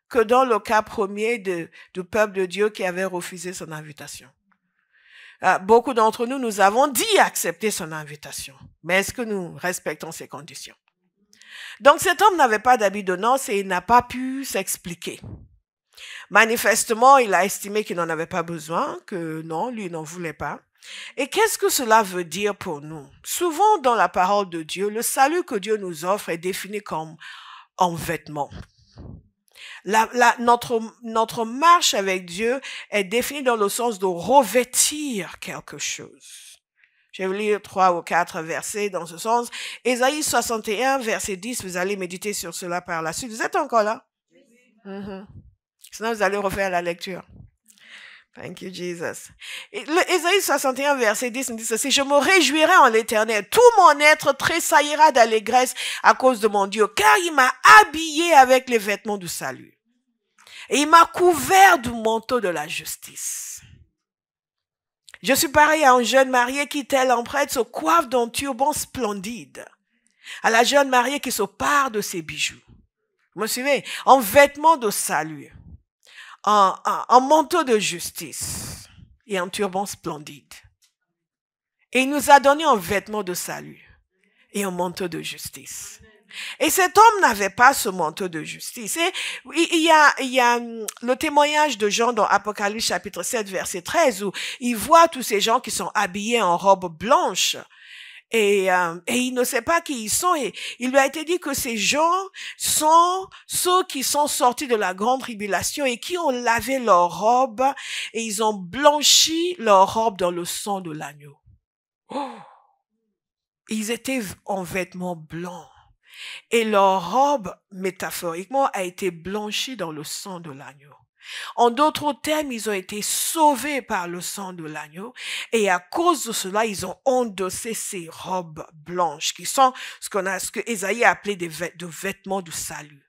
que dans le cas premier du peuple de Dieu qui avait refusé son invitation. Beaucoup d'entre nous, nous avons dit accepter son invitation. Mais est-ce que nous respectons ces conditions? Donc cet homme n'avait pas d'habit de noces et il n'a pas pu s'expliquer. Manifestement, il a estimé qu'il n'en avait pas besoin, que non, lui n'en voulait pas. Et qu'est-ce que cela veut dire pour nous? Souvent dans la parole de Dieu, le salut que Dieu nous offre est défini comme en vêtements. Notre marche avec Dieu est définie dans le sens de revêtir quelque chose. Je vais vous lire 3 ou 4 versets dans ce sens. Ésaïe 61, verset 10, vous allez méditer sur cela par la suite. Vous êtes encore là? Sinon, vous allez refaire la lecture. Thank you, Jesus. Ésaïe 61, verset 10 nous dit ceci. Je me réjouirai en l'Éternel. Tout mon être tressaillira d'allégresse à cause de mon Dieu, car il m'a habillé avec les vêtements du salut. Et il m'a couvert du manteau de la justice. Je suis pareil à un jeune marié qui, tel un prêtre, se coiffe d'un turban splendide. À la jeune mariée qui se pare de ses bijoux. Vous me suivez? En vêtements de salut. En manteau de justice. Et en turban splendide. Et il nous a donné un vêtement de salut. Et un manteau de justice. Et cet homme n'avait pas ce manteau de justice. Et il y a le témoignage de Jean dans Apocalypse chapitre 7 verset 13 où il voit tous ces gens qui sont habillés en robe blanche et il ne sait pas qui ils sont et il lui a été dit que ces gens sont ceux qui sont sortis de la grande tribulation et qui ont lavé leurs robes et ils ont blanchi leurs robes dans le sang de l'agneau. Oh! Ils étaient en vêtements blancs. Et leur robe, métaphoriquement, a été blanchie dans le sang de l'agneau. En d'autres termes, ils ont été sauvés par le sang de l'agneau et à cause de cela, ils ont endossé ces robes blanches qui sont ce que Ésaïe a appelé de vêtements du salut.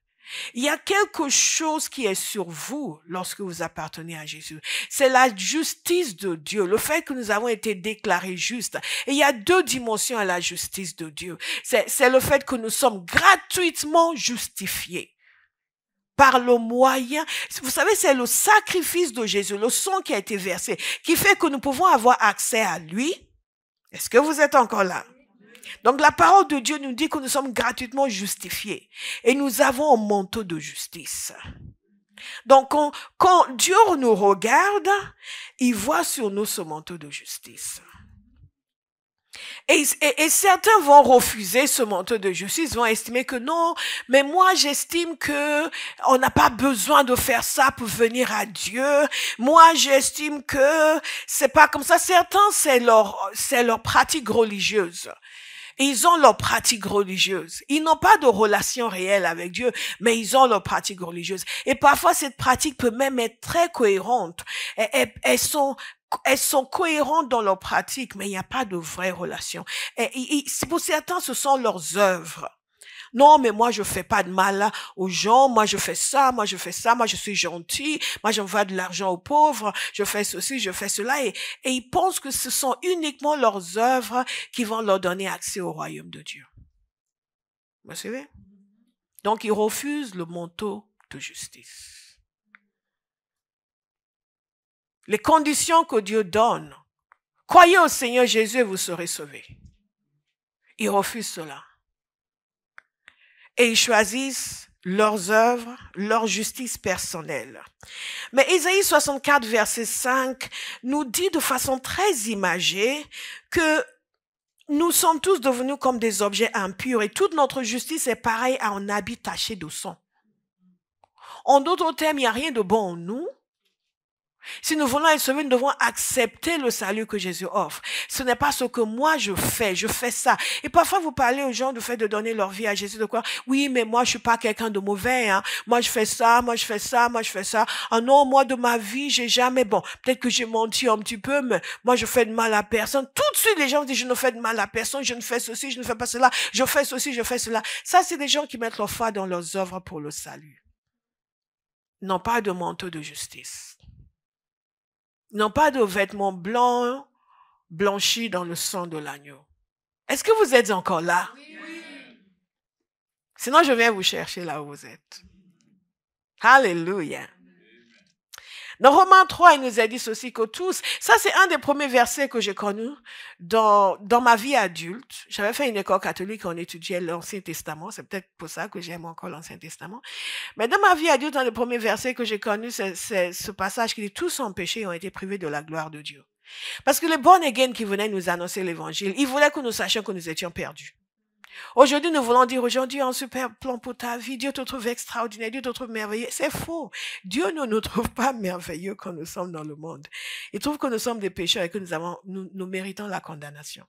Il y a quelque chose qui est sur vous lorsque vous appartenez à Jésus. C'est la justice de Dieu, le fait que nous avons été déclarés justes. Et il y a deux dimensions à la justice de Dieu. C'est le fait que nous sommes gratuitement justifiés par le moyen. Vous savez, c'est le sacrifice de Jésus, le sang qui a été versé, qui fait que nous pouvons avoir accès à lui. Est-ce que vous êtes encore là? Donc la parole de Dieu nous dit que nous sommes gratuitement justifiés et nous avons un manteau de justice. Donc quand Dieu nous regarde, il voit sur nous ce manteau de justice. Et certains vont refuser ce manteau de justice, vont estimer que non, mais moi j'estime que on n'a pas besoin de faire ça pour venir à Dieu. Moi j'estime que c'est pas comme ça. Certains c'est leur pratique religieuse. Ils ont leur pratique religieuse. Ils n'ont pas de relation réelle avec Dieu, mais ils ont leur pratique religieuse. Et parfois, cette pratique peut même être très cohérente. Elles sont cohérentes dans leur pratique, mais il n'y a pas de vraie relation. Et pour certains, ce sont leurs œuvres. Non, mais moi, je fais pas de mal aux gens. Moi, je fais ça. Moi, je fais ça. Moi, je suis gentil. Moi, j'envoie de l'argent aux pauvres. Je fais ceci, je fais cela. Et ils pensent que ce sont uniquement leurs œuvres qui vont leur donner accès au royaume de Dieu. Vous savez? Donc, ils refusent le manteau de justice. Les conditions que Dieu donne. Croyez au Seigneur Jésus et vous serez sauvés. Ils refusent cela. Et ils choisissent leurs œuvres, leur justice personnelle. Mais Ésaïe 64, verset 5, nous dit de façon très imagée que nous sommes tous devenus comme des objets impurs et toute notre justice est pareille à un habit taché de sang. En d'autres termes, il n'y a rien de bon en nous. Si nous voulons être sauvés, nous devons accepter le salut que Jésus offre. Ce n'est pas ce que moi je fais ça. Et parfois vous parlez aux gens du fait de donner leur vie à Jésus, de quoi? Oui, mais moi je suis pas quelqu'un de mauvais, hein. Moi je fais ça, moi je fais ça, moi je fais ça. Ah non, moi de ma vie, j'ai jamais, bon, peut-être que j'ai menti un petit peu, mais moi je fais de mal à personne. Tout de suite les gens disent je ne fais de mal à personne, je ne fais ceci, je ne fais pas cela, je fais ceci, je fais cela. Ça c'est des gens qui mettent leur foi dans leurs œuvres pour le salut. Ils n'ont pas de manteau de justice. N'ont pas de vêtements blancs, blanchis dans le sang de l'agneau. Est-ce que vous êtes encore là? Oui. Sinon, je viens vous chercher là où vous êtes. Alléluia. Dans Romains 3, il nous a dit ceci que tous, ça c'est un des premiers versets que j'ai connus dans ma vie adulte. J'avais fait une école catholique, on étudiait l'Ancien Testament, c'est peut-être pour ça que j'aime encore l'Ancien Testament. Mais dans ma vie adulte, un des premiers versets que j'ai connus, c'est ce passage qui dit « Tous ont péché et ont été privés de la gloire de Dieu ». Parce que les born again qui venaient nous annoncer l'évangile, ils voulaient que nous sachions que nous étions perdus. Aujourd'hui, nous voulons dire aujourd'hui un super plan pour ta vie. Dieu te trouve extraordinaire, Dieu te trouve merveilleux. C'est faux. Dieu ne nous trouve pas merveilleux quand nous sommes dans le monde. Il trouve que nous sommes des pécheurs et que nous méritons la condamnation.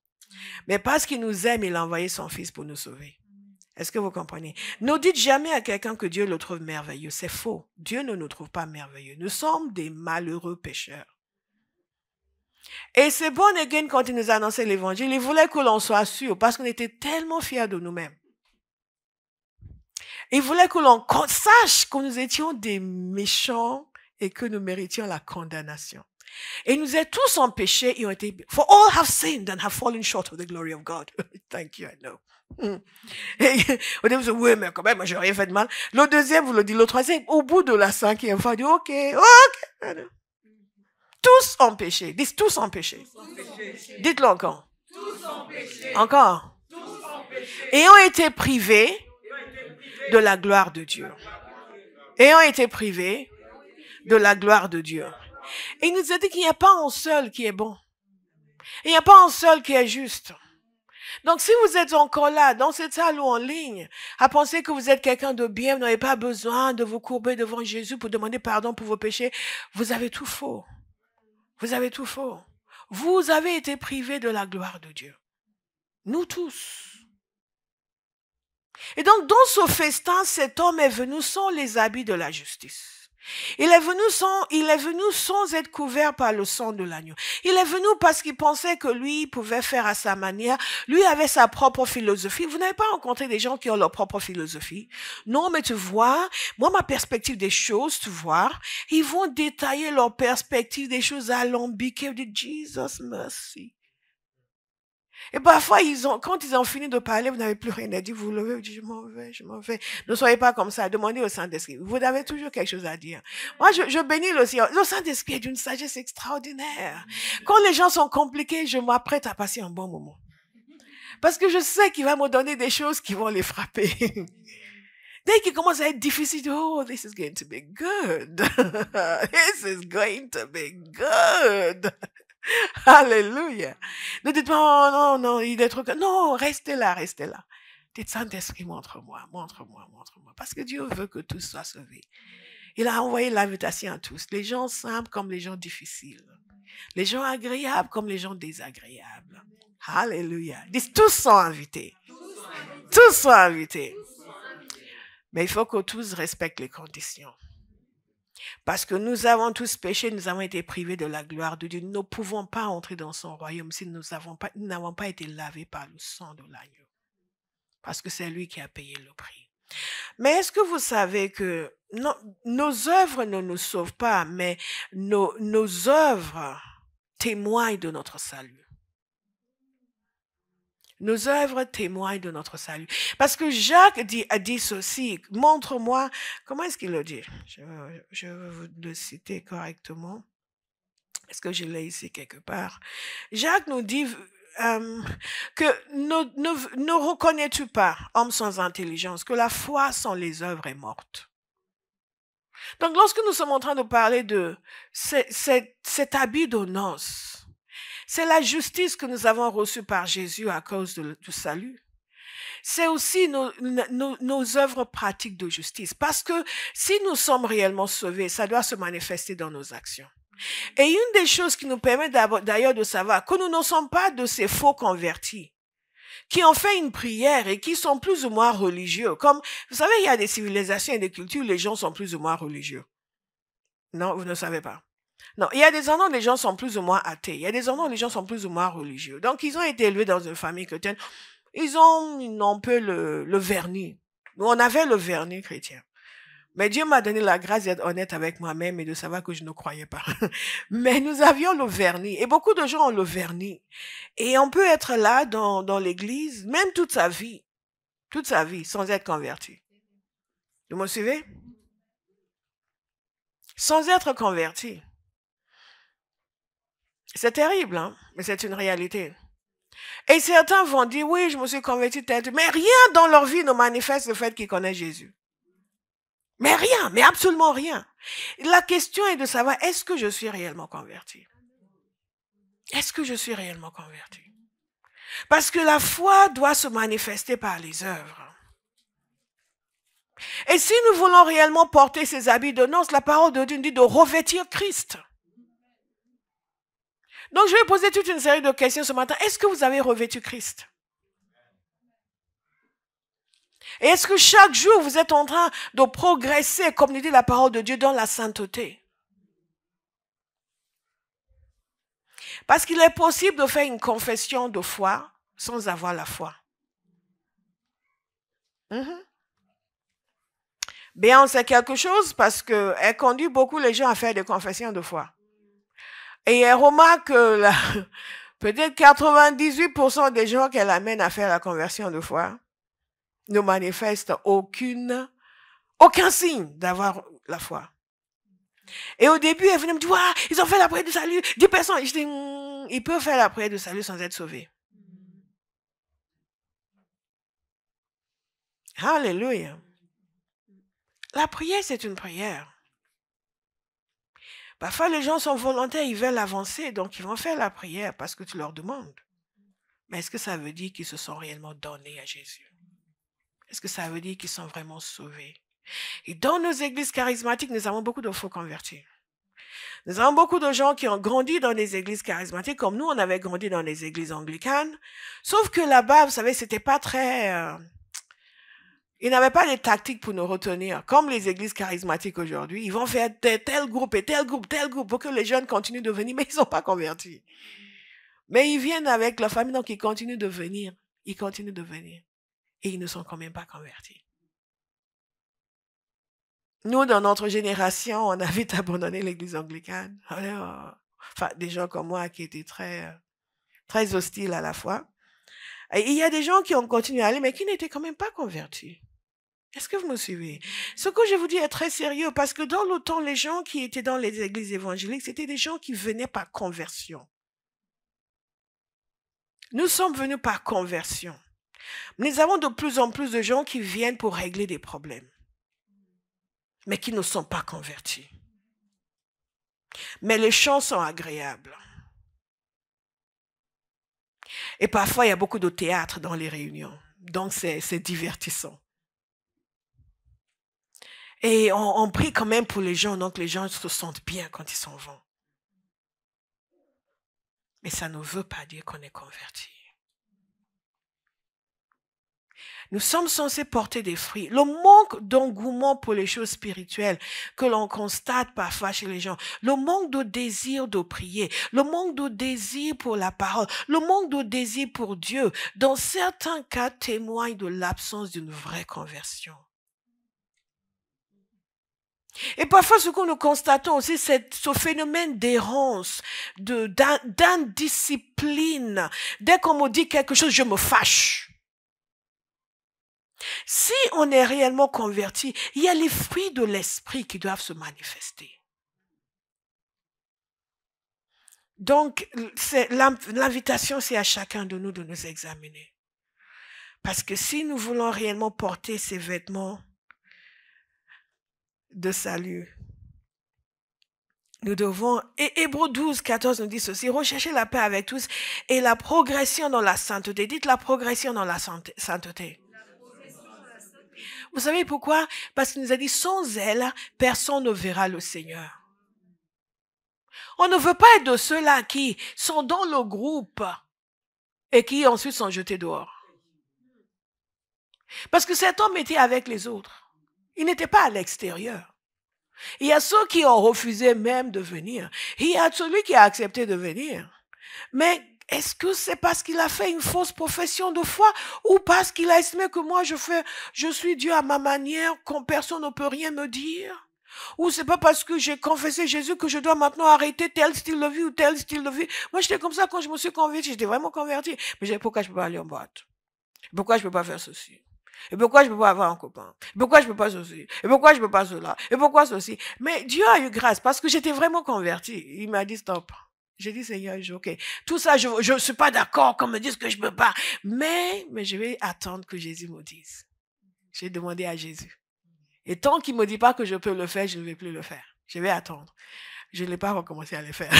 Mais parce qu'il nous aime, il a envoyé son Fils pour nous sauver. Est-ce que vous comprenez? Ne dites jamais à quelqu'un que Dieu le trouve merveilleux. C'est faux. Dieu ne nous trouve pas merveilleux. Nous sommes des malheureux pécheurs. Et c'est born again quand il nous a annoncé l'évangile, il voulait que l'on soit sûr parce qu'on était tellement fiers de nous-mêmes. Il voulait que l'on sache que nous étions des méchants et que nous méritions la condamnation. Et nous êtes tous en péché et ont été... For all have sinned and have fallen short of the glory of God. Thank you, I know. Au début, vous dites, oui, mais quand même, j'ai rien fait de mal. Le deuxième, vous le dites. Le troisième, au bout de la cinquième fois, vous dites, ok. Tous en péché. Dites tous en péché. Dites-le encore. Tous en péché. Encore. Tous en péché. Ayant été privés de la gloire de Dieu. Ayant été privés de la gloire de Dieu. Et il nous a dit qu'il n'y a pas un seul qui est bon. Il n'y a pas un seul qui est juste. Donc, si vous êtes encore là, dans cette salle ou en ligne, à penser que vous êtes quelqu'un de bien, vous n'avez pas besoin de vous courber devant Jésus pour demander pardon pour vos péchés, vous avez tout faux. Vous avez tout faux. Vous avez été privés de la gloire de Dieu. Nous tous. Et donc, dans ce festin, cet homme est venu sans les habits de la justice. Il est venu sans être couvert par le sang de l'agneau. Il est venu parce qu'il pensait que lui pouvait faire à sa manière. Lui avait sa propre philosophie. Vous n'avez pas rencontré des gens qui ont leur propre philosophie? Non, mais tu vois, moi, ma perspective des choses, tu vois, ils vont détailler leur perspective des choses alambiquées. Ils disent, Jesus, merci. Et parfois, quand ils ont fini de parler, vous n'avez plus rien à dire, vous vous levez, vous dites, je m'en vais. Ne soyez pas comme ça, demandez au Saint-Esprit. Vous avez toujours quelque chose à dire. Moi, je bénis le Seigneur. Le Saint-Esprit est d'une sagesse extraordinaire. Quand les gens sont compliqués, je m'apprête à passer un bon moment. Parce que je sais qu'il va me donner des choses qui vont les frapper. Dès qu'il commence à être difficile, oh, this is going to be good. This is going to be good. Alléluia. Ne dites pas, oh, non, il est trop... Non, restez là. Dites, Saint-Esprit, montre-moi. Parce que Dieu veut que tous soient sauvés. Il a envoyé l'invitation à tous. Les gens simples comme les gens difficiles. Les gens agréables comme les gens désagréables. Alléluia. Dites, tous sont invités. Tous sont invités. Mais il faut que tous respectent les conditions. Parce que nous avons tous péché, nous avons été privés de la gloire de Dieu. Nous ne pouvons pas entrer dans son royaume si nous n'avons pas été lavés par le sang de l'agneau. Parce que c'est lui qui a payé le prix. Mais est-ce que vous savez que nos œuvres ne nous sauvent pas, mais nos œuvres témoignent de notre salut. Nos œuvres témoignent de notre salut. Parce que Jacques a dit ceci, montre-moi, comment est-ce qu'il le dit? Je vais vous le citer correctement. Est-ce que je l'ai ici quelque part? Jacques nous dit que ne reconnais-tu pas, homme sans intelligence, que la foi sans les œuvres est morte? Donc lorsque nous sommes en train de parler de cet habit de noces, c'est la justice que nous avons reçue par Jésus à cause du salut. C'est aussi nos œuvres pratiques de justice. Parce que si nous sommes réellement sauvés, ça doit se manifester dans nos actions. Et une des choses qui nous permet d'ailleurs de savoir que nous ne sommes pas de ces faux convertis qui ont fait une prière et qui sont plus ou moins religieux. Comme, vous savez, il y a des civilisations et des cultures où les gens sont plus ou moins religieux. Non, vous ne savez pas. Non, il y a des endroits où les gens sont plus ou moins athées. Il y a des endroits où les gens sont plus ou moins religieux. Donc, ils ont été élevés dans une famille chrétienne. Ils ont un peu le vernis. Nous, on avait le vernis chrétien. Mais Dieu m'a donné la grâce d'être honnête avec moi-même et de savoir que je ne croyais pas. Mais nous avions le vernis. Et beaucoup de gens ont le vernis. Et on peut être là dans l'église, même toute sa vie, sans être converti. Vous me suivez? Sans être converti. C'est terrible, hein? Mais c'est une réalité. Et certains vont dire, oui, je me suis converti, mais rien dans leur vie ne manifeste le fait qu'ils connaissent Jésus. Mais rien, mais absolument rien. La question est de savoir, est-ce que je suis réellement converti? Est-ce que je suis réellement converti? Parce que la foi doit se manifester par les œuvres. Et si nous voulons réellement porter ces habits de noces, la parole de Dieu nous dit de revêtir Christ. Donc, je vais poser toute une série de questions ce matin. Est-ce que vous avez revêtu Christ? Et est-ce que chaque jour, vous êtes en train de progresser, comme nous dit la parole de Dieu, dans la sainteté? Parce qu'il est possible de faire une confession de foi sans avoir la foi. Béance, c'est quelque chose parce qu'elle conduit beaucoup les gens à faire des confessions de foi. Et elle remarque que peut-être 98% des gens qu'elle amène à faire la conversion de foi ne manifestent aucun signe d'avoir la foi. Et au début, elle venait me dire, ouais, ils ont fait la prière du salut, 10 personnes. Et je dis, ils peuvent faire la prière du salut sans être sauvés. Alléluia. La prière, c'est une prière. Parfois, les gens sont volontaires, ils veulent avancer, donc ils vont faire la prière parce que tu leur demandes. Mais est-ce que ça veut dire qu'ils se sont réellement donnés à Jésus? Est-ce que ça veut dire qu'ils sont vraiment sauvés? Et dans nos églises charismatiques, nous avons beaucoup de faux convertis. Nous avons beaucoup de gens qui ont grandi dans des églises charismatiques, comme nous, on avait grandi dans les églises anglicanes. Sauf que là-bas, vous savez, c'était pas très... ils n'avaient pas les tactiques pour nous retenir. Comme les églises charismatiques aujourd'hui, ils vont faire tel groupe et tel groupe pour que les jeunes continuent de venir, mais ils ne sont pas convertis. Mais ils viennent avec leur famille, donc ils continuent de venir. Ils continuent de venir. Et ils ne sont quand même pas convertis. Nous, dans notre génération, on a vite abandonné l'église anglicane. Enfin, des gens comme moi qui étaient très, très hostiles à la foi. Et il y a des gens qui ont continué à aller, mais qui n'étaient quand même pas convertis. Est-ce que vous me suivez? Ce que je vous dis est très sérieux, parce que dans le temps, les gens qui étaient dans les églises évangéliques, c'était des gens qui venaient par conversion. Nous sommes venus par conversion. Nous avons de plus en plus de gens qui viennent pour régler des problèmes, mais qui ne sont pas convertis. Mais les chants sont agréables. Et parfois, il y a beaucoup de théâtre dans les réunions. Donc, c'est divertissant. Et on prie quand même pour les gens, donc les gens se sentent bien quand ils s'en vont. Mais ça ne veut pas dire qu'on est converti. Nous sommes censés porter des fruits. Le manque d'engouement pour les choses spirituelles que l'on constate parfois chez les gens, le manque de désir de prier, le manque de désir pour la parole, le manque de désir pour Dieu, dans certains cas témoigne de l'absence d'une vraie conversion. Et parfois, ce que nous constatons aussi, c'est ce phénomène d'errance, d'indiscipline. Dès qu'on me dit quelque chose, je me fâche. Si on est réellement converti, il y a les fruits de l'esprit qui doivent se manifester. Donc, l'invitation, c'est à chacun de nous examiner. Parce que si nous voulons réellement porter ces vêtements de salut, nous devons, et Hébreux 12, 14 nous dit ceci, recherchez la paix avec tous et la progression dans la sainteté. Dites la progression dans la sainteté. Vous savez pourquoi? Parce qu'il nous a dit, sans elle, personne ne verra le Seigneur. On ne veut pas être de ceux-là qui sont dans le groupe et qui ensuite sont jetés dehors. Parce que cet homme était avec les autres. Il n'était pas à l'extérieur. Il y a ceux qui ont refusé même de venir. Il y a celui qui a accepté de venir. Mais est-ce que c'est parce qu'il a fait une fausse profession de foi ou parce qu'il a estimé que moi je suis Dieu à ma manière, quand personne ne peut rien me dire? Ou c'est pas parce que j'ai confessé Jésus que je dois maintenant arrêter tel style de vie ou tel style de vie? Moi, j'étais comme ça quand je me suis converti. J'étais vraiment converti. Mais pourquoi je peux pas aller en boîte? Pourquoi je peux pas faire ceci? Et pourquoi je peux pas avoir un copain? Et pourquoi je peux pas ceci? Et pourquoi je peux pas cela? Et pourquoi ceci? Mais Dieu a eu grâce parce que j'étais vraiment converti. Il m'a dit stop. J'ai dit Seigneur, ok. Tout ça, je suis pas d'accord qu'on me dise que je peux pas. Mais je vais attendre que Jésus me dise. J'ai demandé à Jésus. Et tant qu'il me dit pas que je peux le faire, je ne vais plus le faire. Je vais attendre. Je n'ai pas recommencé à le faire.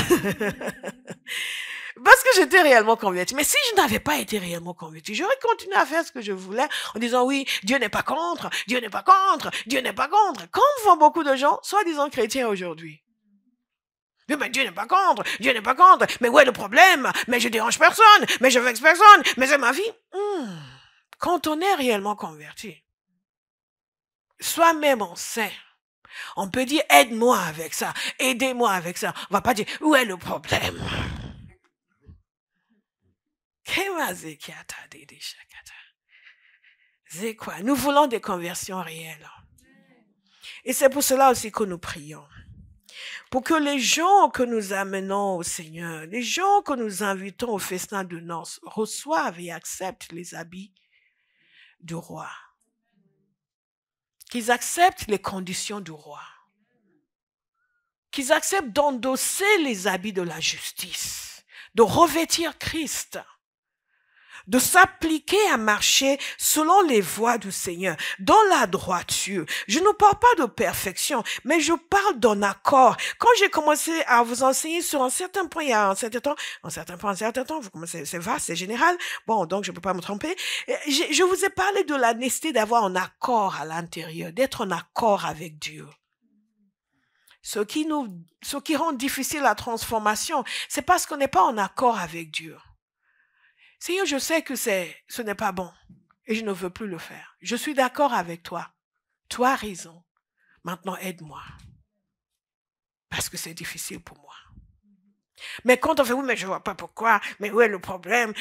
Parce que j'étais réellement converti. Mais si je n'avais pas été réellement converti, j'aurais continué à faire ce que je voulais en disant oui, Dieu n'est pas contre, Dieu n'est pas contre, Dieu n'est pas contre. Comme font beaucoup de gens, soi-disant chrétiens aujourd'hui. Mais Dieu n'est pas contre, Dieu n'est pas contre. Mais où est le problème? Mais je dérange personne, mais je vexe personne, mais c'est ma vie. Quand on est réellement converti, soi-même on sait. On peut dire aide-moi avec ça, aidez-moi avec ça. On va pas dire où est le problème? C'est quoi? Nous voulons des conversions réelles. Et c'est pour cela aussi que nous prions. Pour que les gens que nous amenons au Seigneur, les gens que nous invitons au festin de noces, reçoivent et acceptent les habits du roi. Qu'ils acceptent les conditions du roi. Qu'ils acceptent d'endosser les habits de la justice, de revêtir Christ, de s'appliquer à marcher selon les voies du Seigneur, dans la droiture. Je ne parle pas de perfection, mais je parle d'un accord. Quand j'ai commencé à vous enseigner sur un certain point, il y a un certain temps, vous commencez, c'est vaste, c'est général, bon, donc je ne peux pas me tromper. Je vous ai parlé de la nécessité d'avoir un accord à l'intérieur, d'être en accord avec Dieu. Ce qui rend difficile la transformation, c'est parce qu'on n'est pas en accord avec Dieu. Seigneur, je sais que ce n'est pas bon et je ne veux plus le faire. Je suis d'accord avec toi. Tu as raison. Maintenant, aide-moi. Parce que c'est difficile pour moi. Mais quand on fait, oui, mais je ne vois pas pourquoi, mais où est le problème?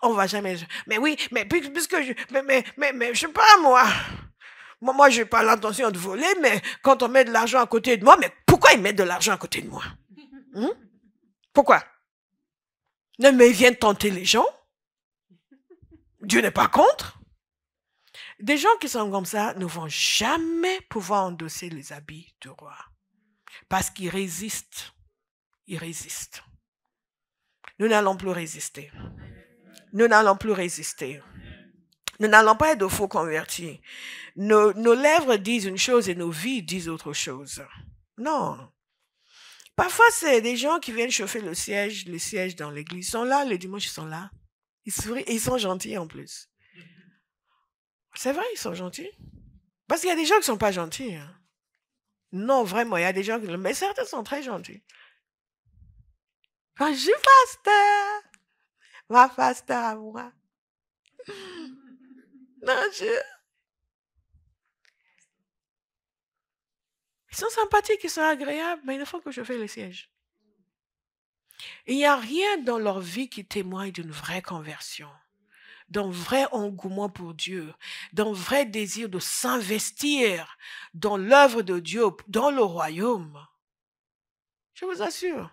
On ne va jamais. Mais oui, mais puisque je. Mais je sais pas, moi. Moi, je n'ai pas l'intention de voler, mais quand on met de l'argent à côté de moi, mais pourquoi ils mettent de l'argent à côté de moi? Pourquoi? Non, mais ils viennent tenter les gens. Dieu n'est pas contre. Des gens qui sont comme ça ne vont jamais pouvoir endosser les habits du roi. Parce qu'ils résistent. Ils résistent. Nous n'allons plus résister. Nous n'allons plus résister. Nous n'allons pas être de faux convertis. Nos lèvres disent une chose et nos vies disent autre chose. Non. Parfois, c'est des gens qui viennent chauffer le siège dans l'église. Ils sont là, le dimanche, ils sont là. Ils sourient et ils sont gentils en plus. C'est vrai, ils sont gentils. Parce qu'il y a des gens qui ne sont pas gentils. Hein. Non, vraiment, il y a des gens qui... Mais certains sont très gentils. Bonjour, pasteur. Ma pasteur à moi. Non, Ils sont sympathiques, ils sont agréables, mais il faut que je fasse le siège. Il n'y a rien dans leur vie qui témoigne d'une vraie conversion, d'un vrai engouement pour Dieu, d'un vrai désir de s'investir dans l'œuvre de Dieu, dans le royaume. Je vous assure.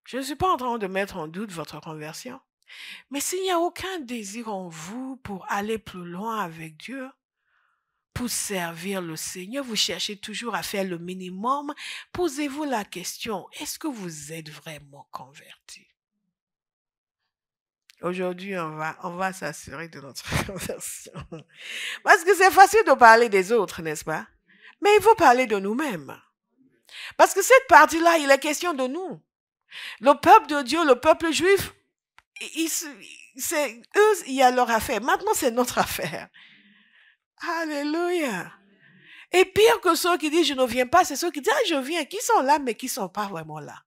Je ne suis pas en train de mettre en doute votre conversion. Mais s'il n'y a aucun désir en vous pour aller plus loin avec Dieu, pour servir le Seigneur, vous cherchez toujours à faire le minimum, posez-vous la question, est-ce que vous êtes vraiment converti? Aujourd'hui, on va s'assurer de notre conversion. Parce que c'est facile de parler des autres, n'est-ce pas? Mais il faut parler de nous-mêmes. Parce que cette partie-là, il est question de nous. Le peuple de Dieu, le peuple juif, c'est eux, il y a leur affaire. Maintenant, c'est notre affaire. Alléluia. Et pire que ceux qui disent je ne viens pas, c'est ceux qui disent je viens, qui sont là, mais qui ne sont pas vraiment là.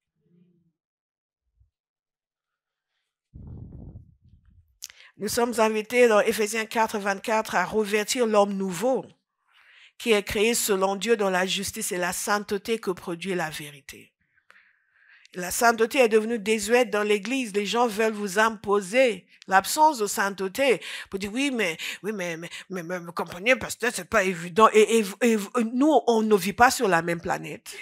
Nous sommes invités dans Éphésiens 4, 24 à revêtir l'homme nouveau qui est créé selon Dieu dans la justice et la sainteté que produit la vérité. La sainteté est devenue désuète dans l'Église. Les gens veulent vous imposer l'absence de sainteté. Pour dire oui, mais comprenez, pasteur, c'est pas évident. Et nous, on ne vit pas sur la même planète.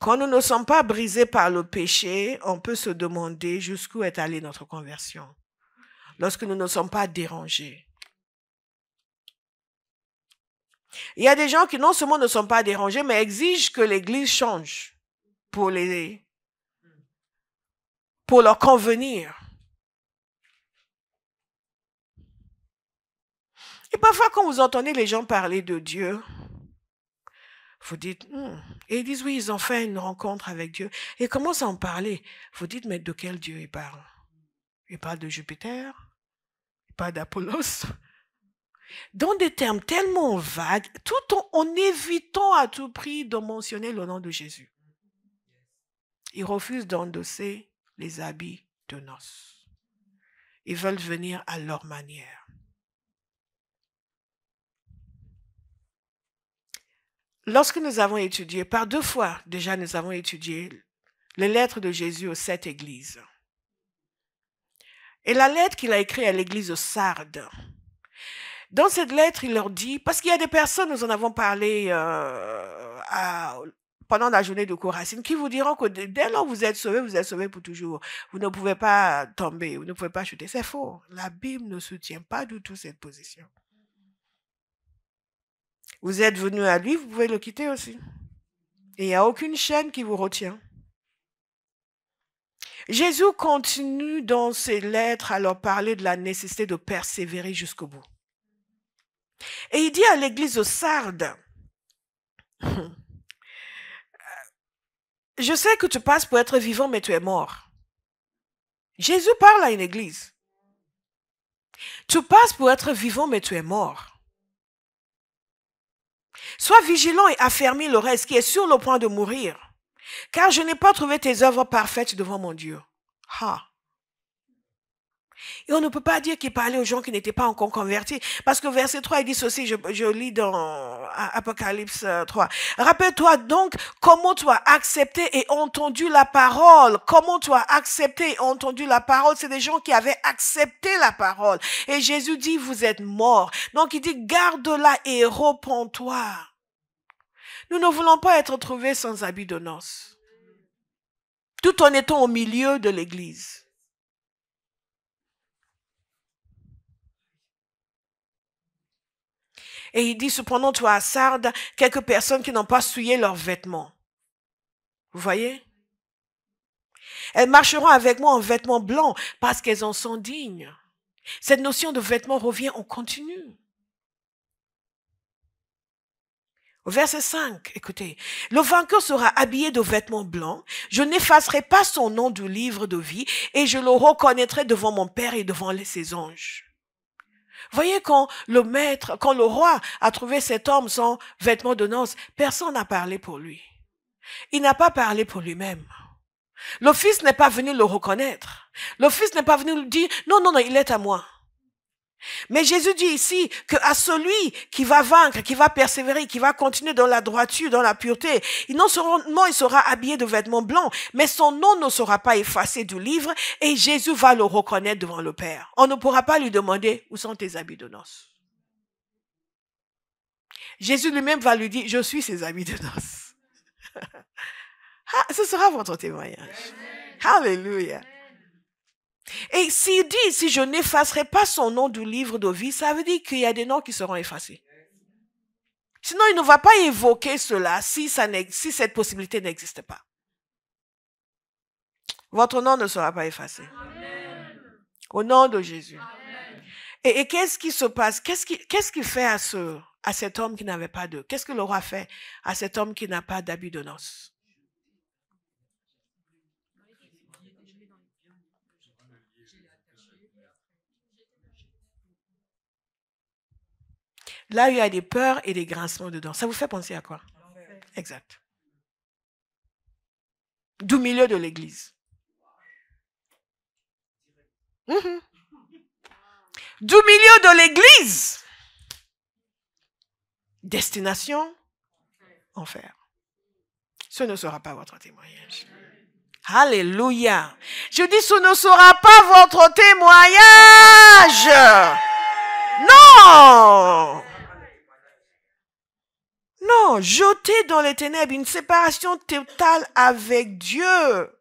Quand nous ne sommes pas brisés par le péché, on peut se demander jusqu'où est allée notre conversion. Lorsque nous ne sommes pas dérangés. Il y a des gens qui non seulement ne sont pas dérangés, mais exigent que l'Église change pour leur convenir. Et parfois, quand vous entendez les gens parler de Dieu, vous dites, et ils disent, oui, ils ont fait une rencontre avec Dieu. Et ils commencent à en parler. Vous dites, mais de quel Dieu ils parlent? Ils parlent de Jupiter? Ils parlent d'Apollos? Dans des termes tellement vagues, tout en évitant à tout prix de mentionner le nom de Jésus. Ils refusent d'endosser les habits de noces. Ils veulent venir à leur manière. Lorsque nous avons étudié, par 2 fois déjà nous avons étudié les lettres de Jésus aux 7 églises. Et la lettre qu'il a écrite à l'église de Sardes, Dans cette lettre, il leur dit, parce qu'il y a des personnes, nous en avons parlé pendant la journée de Couracine, qui vous diront que dès lors que vous êtes sauvés pour toujours. Vous ne pouvez pas tomber, vous ne pouvez pas chuter. C'est faux. La Bible ne soutient pas du tout cette position. Vous êtes venu à lui, vous pouvez le quitter aussi. Et il n'y a aucune chaîne qui vous retient. Jésus continue dans ses lettres à leur parler de la nécessité de persévérer jusqu'au bout. Et il dit à l'église de Sardes, je sais que tu passes pour être vivant, mais tu es mort. Jésus parle à une église. Tu passes pour être vivant, mais tu es mort. Sois vigilant et affermis le reste qui est sur le point de mourir, car je n'ai pas trouvé tes œuvres parfaites devant mon Dieu. Ah. Et on ne peut pas dire qu'il parlait aux gens qui n'étaient pas encore convertis. Parce que verset 3, il dit ceci, je lis dans Apocalypse 3. Rappelle-toi donc comment tu as accepté et entendu la parole. Comment tu as accepté et entendu la parole. C'est des gens qui avaient accepté la parole. Et Jésus dit, vous êtes morts. Donc il dit, garde-la et repens-toi. Nous ne voulons pas être trouvés sans habit de noces. Tout en étant au milieu de l'église. Et il dit, cependant, toi à Sardes, quelques personnes qui n'ont pas souillé leurs vêtements. Vous voyez? Elles marcheront avec moi en vêtements blancs parce qu'elles en sont dignes. Cette notion de vêtements revient en continu. Au verset 5, écoutez. Le vainqueur sera habillé de vêtements blancs. Je n'effacerai pas son nom du livre de vie et je le reconnaîtrai devant mon Père et devant ses anges. Voyez, quand le roi a trouvé cet homme sans vêtements de noces, personne n'a parlé pour lui. Il n'a pas parlé pour lui-même. Le fils n'est pas venu le reconnaître. Le fils n'est pas venu lui dire, non, il est à moi. Mais Jésus dit ici qu'à celui qui va vaincre, qui va persévérer, qui va continuer dans la droiture, dans la pureté, non seulement il sera habillé de vêtements blancs, mais son nom ne sera pas effacé du livre et Jésus va le reconnaître devant le Père. On ne pourra pas lui demander où sont tes habits de noces. Jésus lui-même va lui dire, je suis ses habits de noces. Ce sera votre témoignage. Alléluia. Et s'il dit, si je n'effacerai pas son nom du livre de vie, ça veut dire qu'il y a des noms qui seront effacés. Sinon, il ne va pas évoquer cela si cette possibilité n'existe pas. Votre nom ne sera pas effacé. Amen. Au nom de Jésus. Et qu'est-ce qui se passe? Qu'est-ce qu'il fait à cet homme qui n'avait pas d'eux? Qu'est-ce que le roi fait à cet homme qui n'a pas d'habit de noces? Là, il y a des peurs et des grincements dedans. Ça vous fait penser à quoi? Exact. Du milieu de l'église. Du milieu de l'église. Destination, enfer. Ce ne sera pas votre témoignage. Alléluia. Je dis, ce ne sera pas votre témoignage. Non. Non, jeté dans les ténèbres, une séparation totale avec Dieu.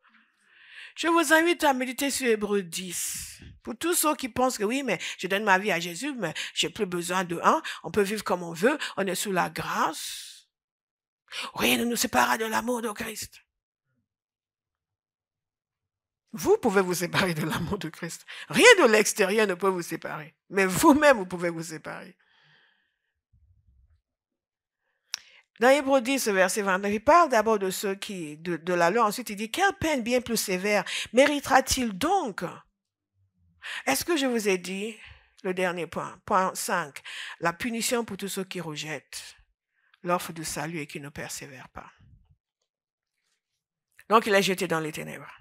Je vous invite à méditer sur Hébreux 10. Pour tous ceux qui pensent que oui, mais je donne ma vie à Jésus, mais j'ai plus besoin de un. On peut vivre comme on veut, on est sous la grâce. Rien ne nous séparera de l'amour de Christ. Vous pouvez vous séparer de l'amour de Christ. Rien de l'extérieur ne peut vous séparer. Mais vous-même, vous pouvez vous séparer. Dans Hébreux 10, verset 29, il parle d'abord de ceux qui, de la loi. Ensuite, il dit, quelle peine bien plus sévère méritera-t-il donc? Est-ce que je vous ai dit, le dernier point, point 5, la punition pour tous ceux qui rejettent l'offre du salut et qui ne persévèrent pas. Donc, il est jeté dans les ténèbres.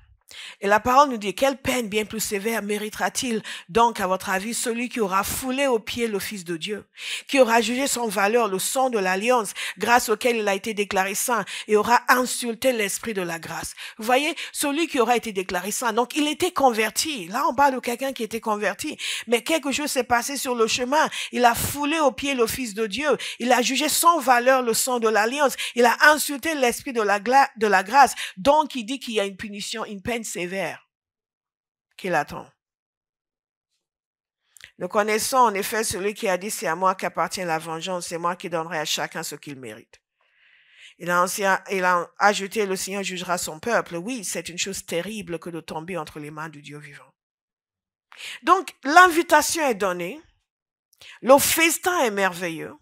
Et la parole nous dit, quelle peine bien plus sévère méritera-t-il donc, à votre avis, celui qui aura foulé aux pieds le Fils de Dieu, qui aura jugé sans valeur le sang de l'alliance, grâce auquel il a été déclaré saint, et aura insulté l'esprit de la grâce. Vous voyez, celui qui aura été déclaré saint, donc il était converti. Là, on parle de quelqu'un qui était converti, mais quelque chose s'est passé sur le chemin. Il a foulé aux pieds le Fils de Dieu. Il a jugé sans valeur le sang de l'alliance. Il a insulté l'esprit de la grâce. Donc, il dit qu'il y a une punition, une peine sévère qui l'attend. Nous connaissons en effet celui qui a dit, c'est à moi qu'appartient la vengeance, c'est moi qui donnerai à chacun ce qu'il mérite. Il a ajouté, le Seigneur jugera son peuple. Oui, c'est une chose terrible que de tomber entre les mains du Dieu vivant. Donc, l'invitation est donnée, le festin est merveilleux,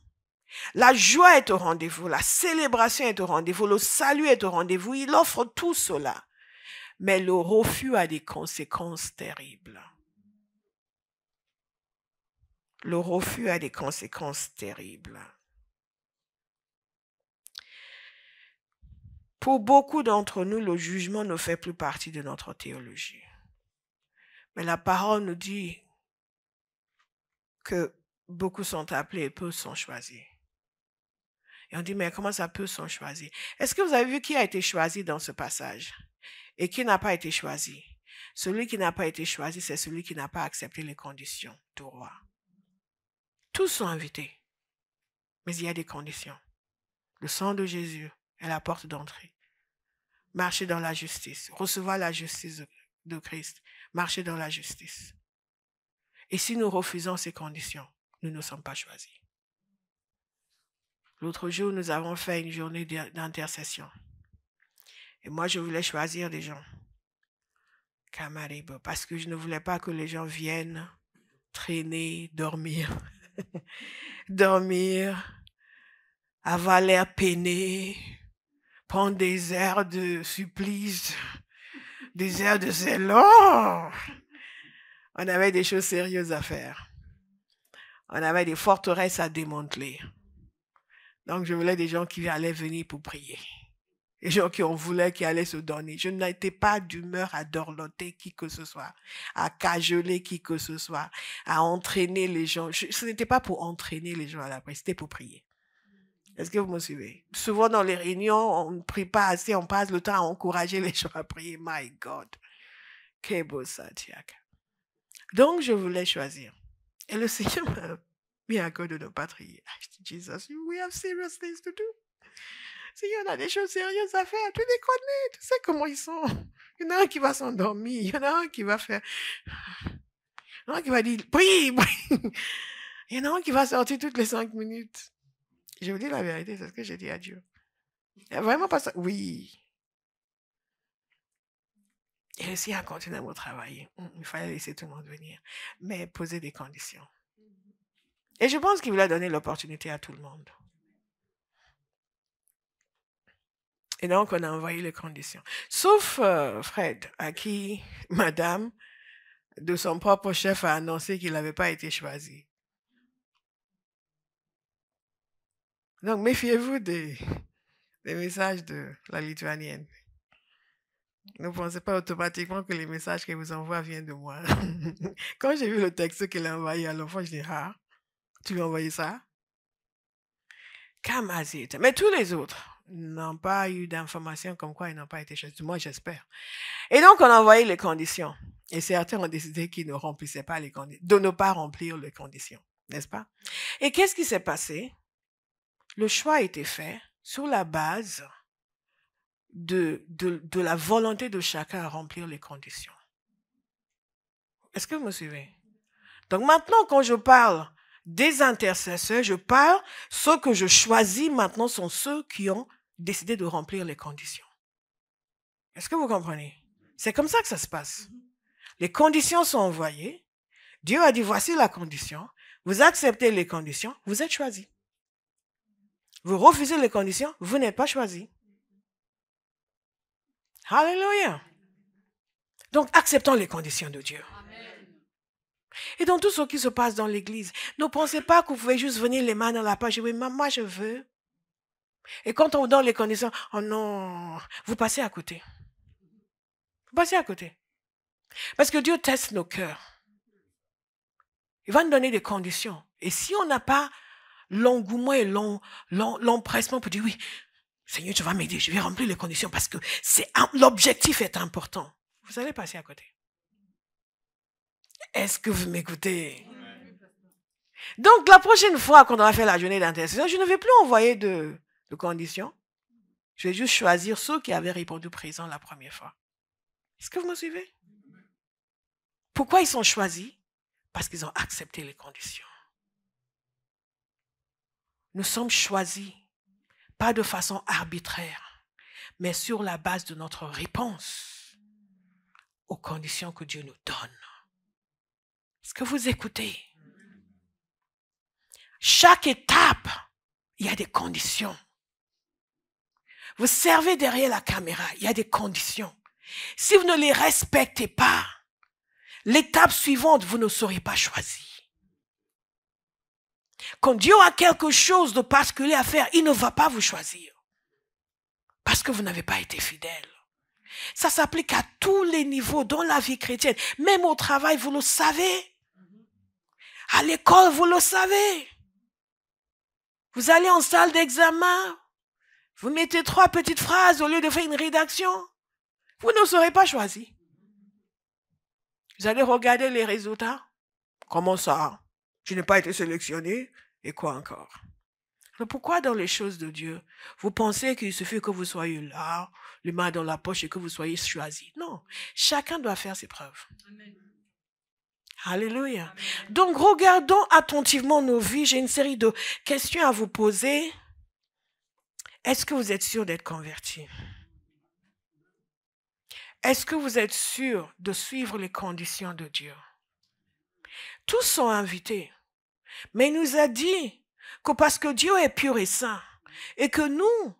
la joie est au rendez-vous, la célébration est au rendez-vous, le salut est au rendez-vous, il offre tout cela. Mais le refus a des conséquences terribles. Le refus a des conséquences terribles. Pour beaucoup d'entre nous, le jugement ne fait plus partie de notre théologie. Mais la parole nous dit que beaucoup sont appelés et peu sont choisis. Et on dit, mais comment ça peu sont choisis? Est-ce que vous avez vu qui a été choisi dans ce passage? Et qui n'a pas été choisi? Celui qui n'a pas été choisi, c'est celui qui n'a pas accepté les conditions du roi. Tous sont invités, mais il y a des conditions. Le sang de Jésus est la porte d'entrée. Marcher dans la justice, recevoir la justice de Christ, marcher dans la justice. Et si nous refusons ces conditions, nous ne sommes pas choisis. L'autre jour, nous avons fait une journée d'intercession. Et moi, je voulais choisir des gens. Parce que je ne voulais pas que les gens viennent traîner, dormir. Dormir, avoir l'air peiné, prendre des airs de supplice, des airs de zèle. Oh! On avait des choses sérieuses à faire. On avait des forteresses à démanteler. Donc, je voulais des gens qui allaient venir pour prier. Des gens qui voulaient, qui allaient se donner. Je n'étais pas d'humeur à dorloter qui que ce soit, à cajoler qui que ce soit, à entraîner les gens. Ce n'était pas pour entraîner les gens à la prière, c'était pour prier. Est-ce que vous me suivez? Souvent dans les réunions, on ne prie pas assez, on passe le temps à encourager les gens à prier. My God. Que beau ça, Tiak. Donc, je voulais choisir. Et le Seigneur m'a mis à cœur de ne pas trier. I said, Jesus, we have serious things to do. Seigneur, on a des choses sérieuses à faire. Tu les connais, tu sais comment ils sont. Il y en a un qui va s'endormir. Il y en a un qui va faire... Il y en a un qui va dire, prie, prie. Il y en a un qui va sortir toutes les 5 minutes. Je vous dis la vérité, c'est ce que j'ai dit à Dieu. Il n'y a vraiment pas ça. Oui. Et le Seigneur a continué à me travailler. Il fallait laisser tout le monde venir. Mais poser des conditions. Et je pense qu'il voulait donner l'opportunité à tout le monde. Et donc, on a envoyé les conditions. Sauf Fred, à qui madame, de son propre chef, a annoncé qu'il n'avait pas été choisi. Donc, méfiez-vous des messages de la lituanienne. Ne pensez pas automatiquement que les messages qu'elle vous envoie viennent de moi. Quand j'ai vu le texte qu'elle a envoyé à l'enfant, je dis, ah, tu lui as envoyé ça? Kamazit. Mais tous les autres n'ont pas eu d'informations comme quoi ils n'ont pas été choisis. Moi, j'espère. Et donc, on a envoyé les conditions. Et certains ont décidé qu'ils ne remplissaient pas les conditions, de ne pas remplir les conditions. N'est-ce pas? Et qu'est-ce qui s'est passé? Le choix a été fait sur la base de la volonté de chacun à remplir les conditions. Est-ce que vous me suivez? Donc maintenant, quand je parle des intercesseurs, je parle, ceux que je choisis maintenant sont ceux qui ont décidé de remplir les conditions. Est-ce que vous comprenez? C'est comme ça que ça se passe. Les conditions sont envoyées. Dieu a dit, voici la condition. Vous acceptez les conditions, vous êtes choisi. Vous refusez les conditions, vous n'êtes pas choisi. Alléluia. Donc, acceptons les conditions de Dieu. Et dans tout ce qui se passe dans l'église, ne pensez pas que vous pouvez juste venir les mains dans la poche et dire, oui, moi je veux. Et quand on vous donne les conditions, oh non, vous passez à côté. Vous passez à côté. Parce que Dieu teste nos cœurs. Il va nous donner des conditions. Et si on n'a pas l'engouement et l'empressement pour dire oui, Seigneur, tu vas m'aider, je vais remplir les conditions parce que l'objectif est important. Vous allez passer à côté. Est-ce que vous m'écoutez? Donc, la prochaine fois qu'on aura fait la journée d'intercession, je ne vais plus envoyer de conditions. Je vais juste choisir ceux qui avaient répondu présent la première fois. Est-ce que vous me suivez? Pourquoi ils sont choisis? Parce qu'ils ont accepté les conditions. Nous sommes choisis, pas de façon arbitraire, mais sur la base de notre réponse aux conditions que Dieu nous donne. Est-ce que vous écoutez? Chaque étape, il y a des conditions. Vous servez derrière la caméra, il y a des conditions. Si vous ne les respectez pas, l'étape suivante, vous ne serez pas choisi. Quand Dieu a quelque chose de particulier à faire, il ne va pas vous choisir. Parce que vous n'avez pas été fidèle. Ça s'applique à tous les niveaux dans la vie chrétienne. Même au travail, vous le savez. À l'école, vous le savez. Vous allez en salle d'examen, vous mettez 3 petites phrases au lieu de faire une rédaction. Vous ne serez pas choisi. Vous allez regarder les résultats. Comment ça? Je n'ai pas été sélectionné. Et quoi encore? Mais pourquoi dans les choses de Dieu, vous pensez qu'il suffit que vous soyez là, les mains dans la poche et que vous soyez choisi? Non. Chacun doit faire ses preuves. Amen. Alléluia. Amen. Donc, regardons attentivement nos vies. J'ai une série de questions à vous poser. Est-ce que vous êtes sûr d'être converti? Est-ce que vous êtes sûr de suivre les conditions de Dieu? Tous sont invités. Mais il nous a dit que parce que Dieu est pur et saint et que nous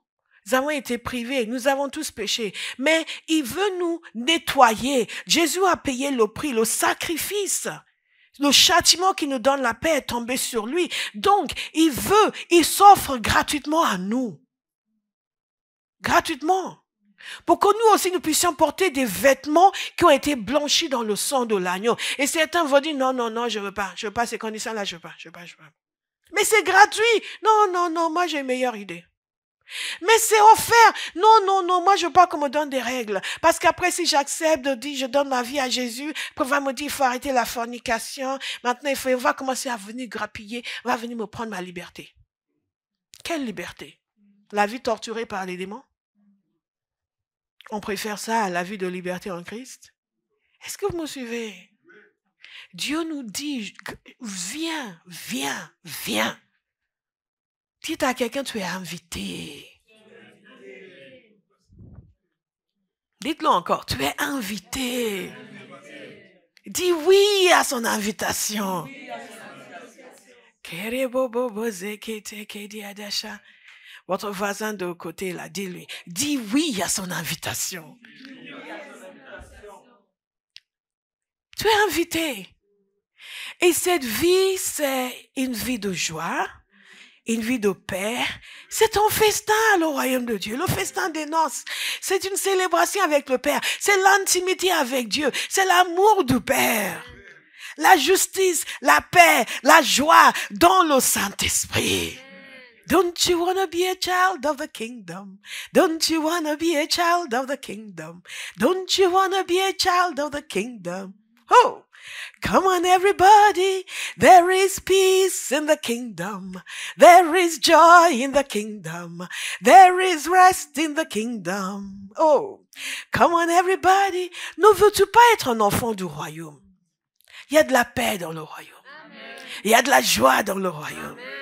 avons été privés, nous avons tous péché, mais il veut nous nettoyer. Jésus a payé le prix, le sacrifice. Le châtiment qui nous donne la paix est tombé sur lui. Donc, il s'offre gratuitement à nous. Gratuitement. Pour que nous aussi nous puissions porter des vêtements qui ont été blanchis dans le sang de l'agneau. Et certains vont dire non, je veux pas ces conditions-là, je veux pas. Mais c'est gratuit. Non, moi j'ai une meilleure idée. Mais c'est offert. Non, moi je veux pas qu'on me donne des règles. Parce qu'après si j'accepte de dire je donne ma vie à Jésus, puis on va me dire il faut arrêter la fornication. Maintenant on va commencer à venir grappiller, on va venir me prendre ma liberté. Quelle liberté? La vie torturée par les démons? On préfère ça à la vie de liberté en Christ? Est-ce que vous me suivez? Dieu nous dit, viens. Dites à quelqu'un, tu es invité. Dites-le encore, tu es invité. Dis oui à son invitation. Votre voisin de côté, là, dis-lui. Dis oui à son invitation. Tu es invité. Et cette vie, c'est une vie de joie, une vie de paix. C'est un festin, le royaume de Dieu, le festin des noces. C'est une célébration avec le Père. C'est l'intimité avec Dieu. C'est l'amour du Père. La justice, la paix, la joie dans le Saint-Esprit. Don't you want to be a child of the kingdom? Don't you want to be a child of the kingdom? Don't you want to be a child of the kingdom? Oh, come on everybody. There is peace in the kingdom. There is joy in the kingdom. There is rest in the kingdom. Oh, come on everybody. Ne veux-tu pas être un enfant du royaume? Il y a de la paix dans le royaume. Amen. Il y a de la joie dans le royaume. Amen.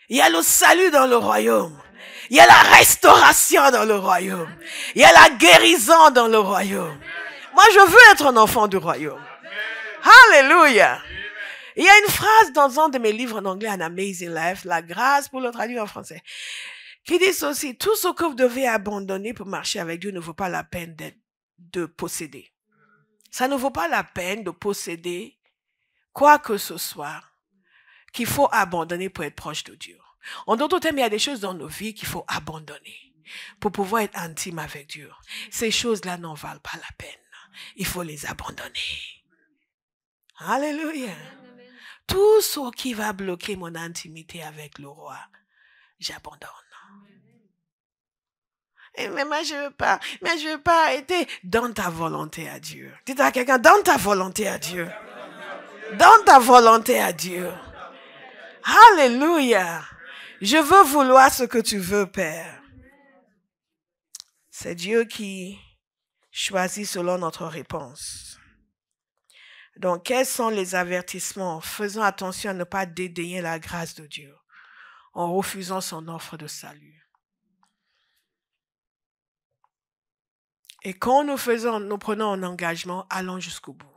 Il y a le salut dans le royaume. Il y a la restauration dans le royaume. Il y a la guérison dans le royaume. Moi, je veux être un enfant du royaume. Alléluia. Il y a une phrase dans un de mes livres en anglais, An Amazing Life, la grâce pour le traduire en français, qui dit ceci: tout ce que vous devez abandonner pour marcher avec Dieu ne vaut pas la peine de posséder. Ça ne vaut pas la peine de posséder quoi que ce soit qu'il faut abandonner pour être proche de Dieu. En d'autres termes, il y a des choses dans nos vies qu'il faut abandonner pour pouvoir être intime avec Dieu. Ces choses-là n'en valent pas la peine. il faut les abandonner. Alléluia. Tout ce qui va bloquer mon intimité avec le roi, j'abandonne. Mais moi, je veux pas. Mais je veux pas arrêter. Donne ta volonté à Dieu. Dites à quelqu'un, donne ta volonté à Dieu. Donne ta volonté à Dieu. Alléluia. Je veux vouloir ce que tu veux, Père. C'est Dieu qui choisit selon notre réponse. Donc, quels sont les avertissements? Faisons attention à ne pas dédaigner la grâce de Dieu en refusant son offre de salut. Et quand nous prenons un engagement, allons jusqu'au bout.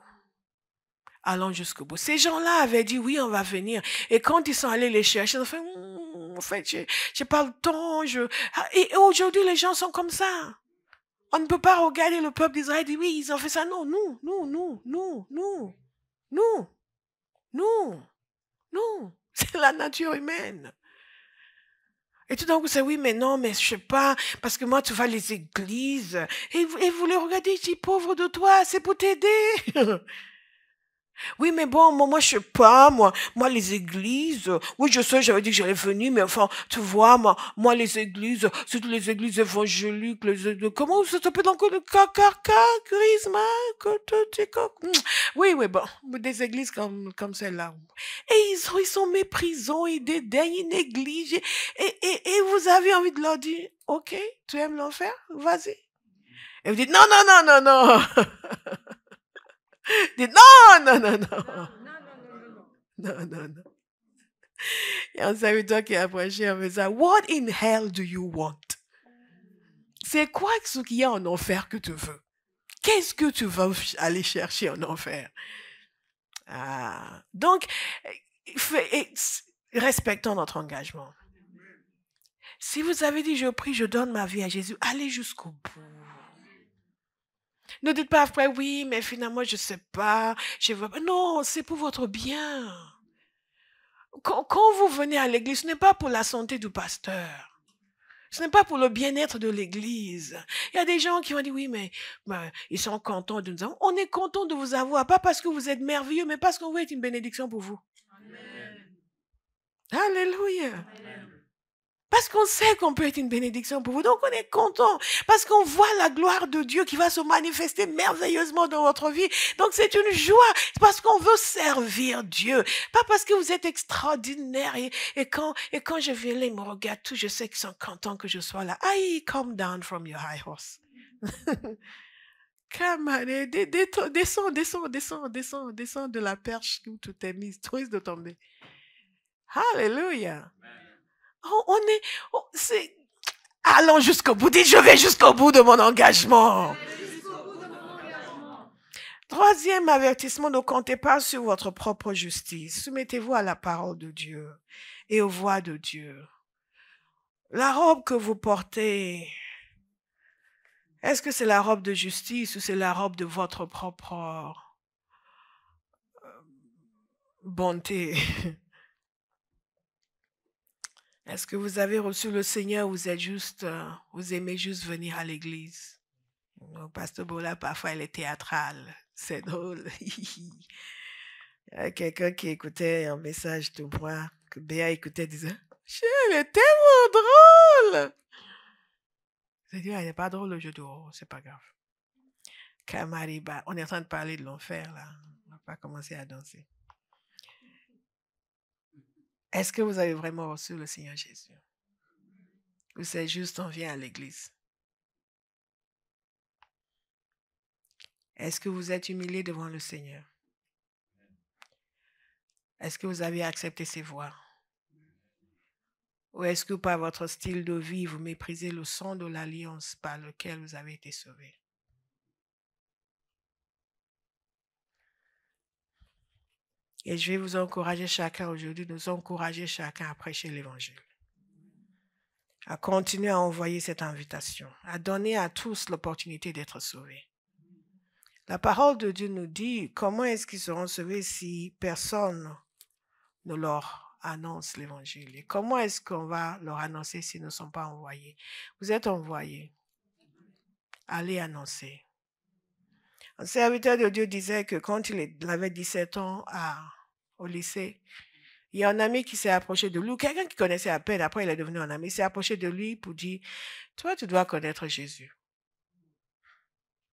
Allons jusqu'au bout. Ces gens-là avaient dit, oui, on va venir. Et quand ils sont allés les chercher, ils ont fait, en fait, j'ai pas le temps. Et aujourd'hui, les gens sont comme ça. On ne peut pas regarder le peuple d'Israël et dire, oui, ils ont fait ça. Non, non. C'est la nature humaine. Et tout d'un coup, c'est oui, mais non, mais je sais pas, parce que moi, tu vas les églises, et vous les regardez, je dis, pauvre de toi, c'est pour t'aider. Oui, mais bon, moi, je sais pas, moi, les églises, oui, je sais, j'avais dit que j'allais venir, mais enfin, tu vois, moi, les églises, surtout les églises évangéliques, comment ça s'appelle encore le charisme, oui, bon, des églises comme celle-là. Et ils sont méprisants, ils dédaignent, ils négligent, et vous avez envie de leur dire, ok, tu aimes l'enfer, vas-y. Et vous dites, non. Dites non. Non. Il y a un serviteur qui a approché en me disant, what in hell do you want? C'est quoi ce qu'il y a en enfer que tu veux? Qu'est-ce que tu vas aller chercher en enfer? Donc, respectons notre engagement. Si vous avez dit, je prie, je donne ma vie à Jésus, allez jusqu'au bout. Ne dites pas après, oui, mais finalement, je ne sais pas. Non, c'est pour votre bien. Quand vous venez à l'église, ce n'est pas pour la santé du pasteur. Ce n'est pas pour le bien-être de l'église. Il y a des gens qui vont dire, oui, mais ils sont contents de nous avoir. On est content de vous avoir, pas parce que vous êtes merveilleux, mais parce qu'on veut être une bénédiction pour vous. Amen. Alléluia. Amen. Parce qu'on sait qu'on peut être une bénédiction pour vous. Donc, on est content. Parce qu'on voit la gloire de Dieu qui va se manifester merveilleusement dans votre vie. Donc, c'est une joie. C'est parce qu'on veut servir Dieu. Pas parce que vous êtes extraordinaire. Et quand je viens là, ils me regardent tous. Je sais qu'ils sont contents que je sois là. Aïe, come down from your high horse. Come on, descends de la perche où tu t'es mise. Tu risques de tomber. Alléluia. Allons jusqu'au bout. Dites, je vais jusqu'au bout de mon engagement. Troisième avertissement, ne comptez pas sur votre propre justice. Soumettez-vous à la parole de Dieu et aux voix de Dieu. La robe que vous portez, est-ce que c'est la robe de justice ou c'est la robe de votre propre bonté? Est-ce que vous avez reçu le Seigneur, vous aimez juste venir à l'église? Le pasteur Bola, parfois, il est théâtral. C'est drôle. Il y a quelqu'un qui écoutait un message de moi, que Béa écoutait, disait, elle est tellement drôle. J'ai dit, elle n'est pas drôle le jeu de rôle, c'est pas grave. Kamariba, on est en train de parler de l'enfer, là. On va pas commencer à danser. Est-ce que vous avez vraiment reçu le Seigneur Jésus? Ou c'est juste on vient à l'église? Est-ce que vous êtes humilié devant le Seigneur? Est-ce que vous avez accepté ses voies? Ou est-ce que par votre style de vie, vous méprisez le sang de l'alliance par lequel vous avez été sauvés? Et je vais vous encourager chacun aujourd'hui, nous encourager chacun à prêcher l'évangile, à continuer à envoyer cette invitation, à donner à tous l'opportunité d'être sauvés. La parole de Dieu nous dit comment est-ce qu'ils seront sauvés si personne ne leur annonce l'évangile. Et comment est-ce qu'on va leur annoncer s'ils ne sont pas envoyés? Vous êtes envoyés. Allez annoncer. Un serviteur de Dieu disait que quand il avait 17 ans au lycée, il y a un ami qui s'est approché de lui, quelqu'un qui connaissait à peine, après il est devenu un ami, il s'est approché de lui pour dire, toi tu dois connaître Jésus.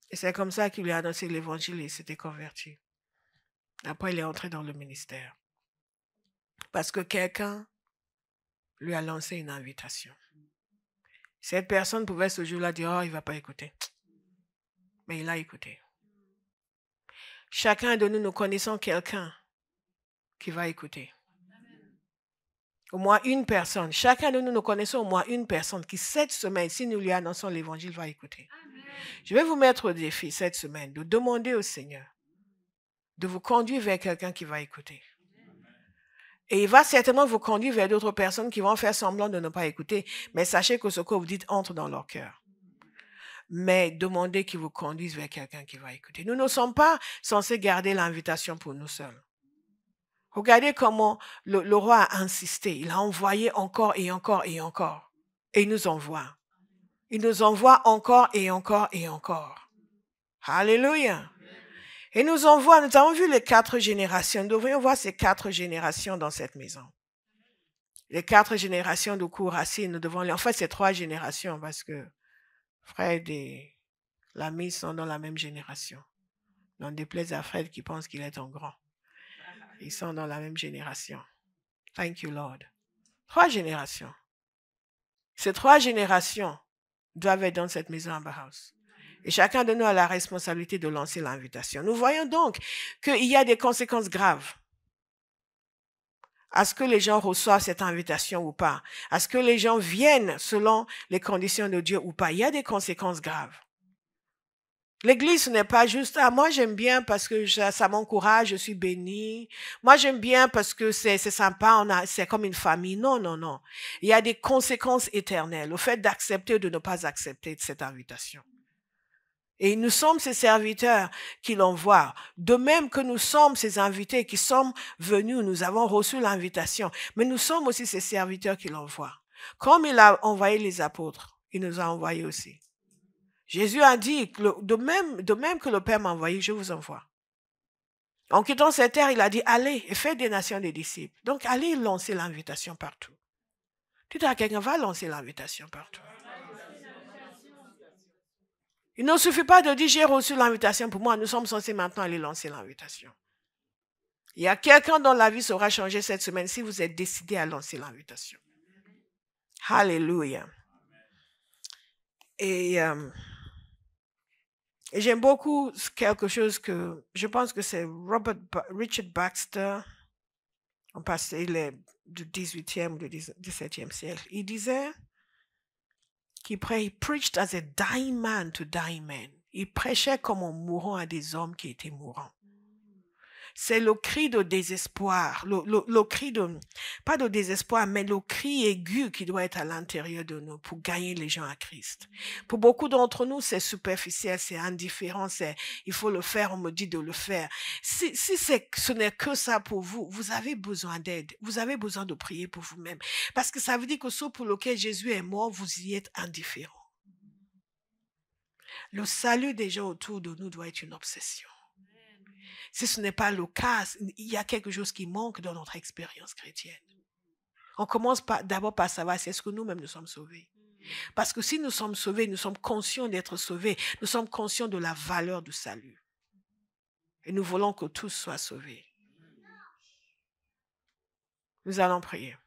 Et c'est comme ça qu'il lui a annoncé l'évangile et il s'était converti. Après il est entré dans le ministère. Parce que quelqu'un lui a lancé une invitation. Cette personne pouvait ce jour-là dire, oh il ne va pas écouter. Mais il a écouté. Chacun de nous connaissons quelqu'un qui va écouter. Au moins une personne. Chacun de nous connaissons au moins une personne qui, cette semaine, si nous lui annonçons l'évangile, va écouter. Amen. Je vais vous mettre au défi cette semaine de demander au Seigneur de vous conduire vers quelqu'un qui va écouter. Et il va certainement vous conduire vers d'autres personnes qui vont faire semblant de ne pas écouter. Mais sachez que ce que vous dites entre dans leur cœur. Mais demandez qu'il vous conduise vers quelqu'un qui va écouter. Nous ne sommes pas censés garder l'invitation pour nous seuls. Regardez comment le roi a insisté. Il a envoyé encore et encore et encore. Et il nous envoie. Il nous envoie encore et encore et encore. Alléluia. Et nous envoie, nous avons vu les 4 générations. Nous devrions voir ces 4 générations dans cette maison. Les 4 générations de Kourassi, nous devons les... En fait, c'est 3 générations parce que Fred et l'ami sont dans la même génération. N'en déplaise à Fred qui pense qu'il est en grand. Ils sont dans la même génération. Thank you, Lord. 3 générations. Ces 3 générations doivent être dans cette maison Amber House. Et chacun de nous a la responsabilité de lancer l'invitation. Nous voyons donc qu'il y a des conséquences graves à ce que les gens reçoivent cette invitation ou pas, à ce que les gens viennent selon les conditions de Dieu ou pas. Il y a des conséquences graves. L'église, ce n'est pas juste, moi j'aime bien parce que ça m'encourage, je suis bénie. Moi j'aime bien parce que c'est sympa, c'est comme une famille. Non, non, non. Il y a des conséquences éternelles au fait d'accepter ou de ne pas accepter cette invitation. Et nous sommes ces serviteurs qui l'envoient. De même que nous sommes ces invités qui sommes venus, nous avons reçu l'invitation. Mais nous sommes aussi ces serviteurs qui l'envoient. Comme il a envoyé les apôtres, il nous a envoyés aussi. Jésus a dit, de même que le Père m'a envoyé, je vous envoie. En quittant cette terre, il a dit, allez et faites des nations des disciples. Donc, allez lancer l'invitation partout. Dites à quelqu'un, va lancer l'invitation partout. Il ne suffit pas de dire, j'ai reçu l'invitation pour moi. Nous sommes censés maintenant aller lancer l'invitation. Il y a quelqu'un dont la vie sera changée cette semaine si vous êtes décidé à lancer l'invitation. Alléluia. Et j'aime beaucoup quelque chose que je pense que c'est Richard Baxter, on passe, il est du 18e ou du 17e siècle. Il disait qu'il preached as a dying man to dying men. Il prêchait comme un mourant à des hommes qui étaient mourants. C'est le cri de désespoir, le cri de, pas de désespoir, mais le cri aigu qui doit être à l'intérieur de nous pour gagner les gens à Christ. Pour beaucoup d'entre nous, c'est superficiel, c'est indifférent, il faut le faire, on me dit de le faire. Si ce n'est que ça pour vous, vous avez besoin d'aide, vous avez besoin de prier pour vous-même. Parce que ça veut dire que ce pour lequel Jésus est mort, vous y êtes indifférent. Le salut des gens autour de nous doit être une obsession. Si ce n'est pas le cas, il y a quelque chose qui manque dans notre expérience chrétienne. On commence d'abord par savoir si est-ce que nous-mêmes nous sommes sauvés. Parce que si nous sommes sauvés, nous sommes conscients d'être sauvés. Nous sommes conscients de la valeur du salut. Et nous voulons que tous soient sauvés. Nous allons prier.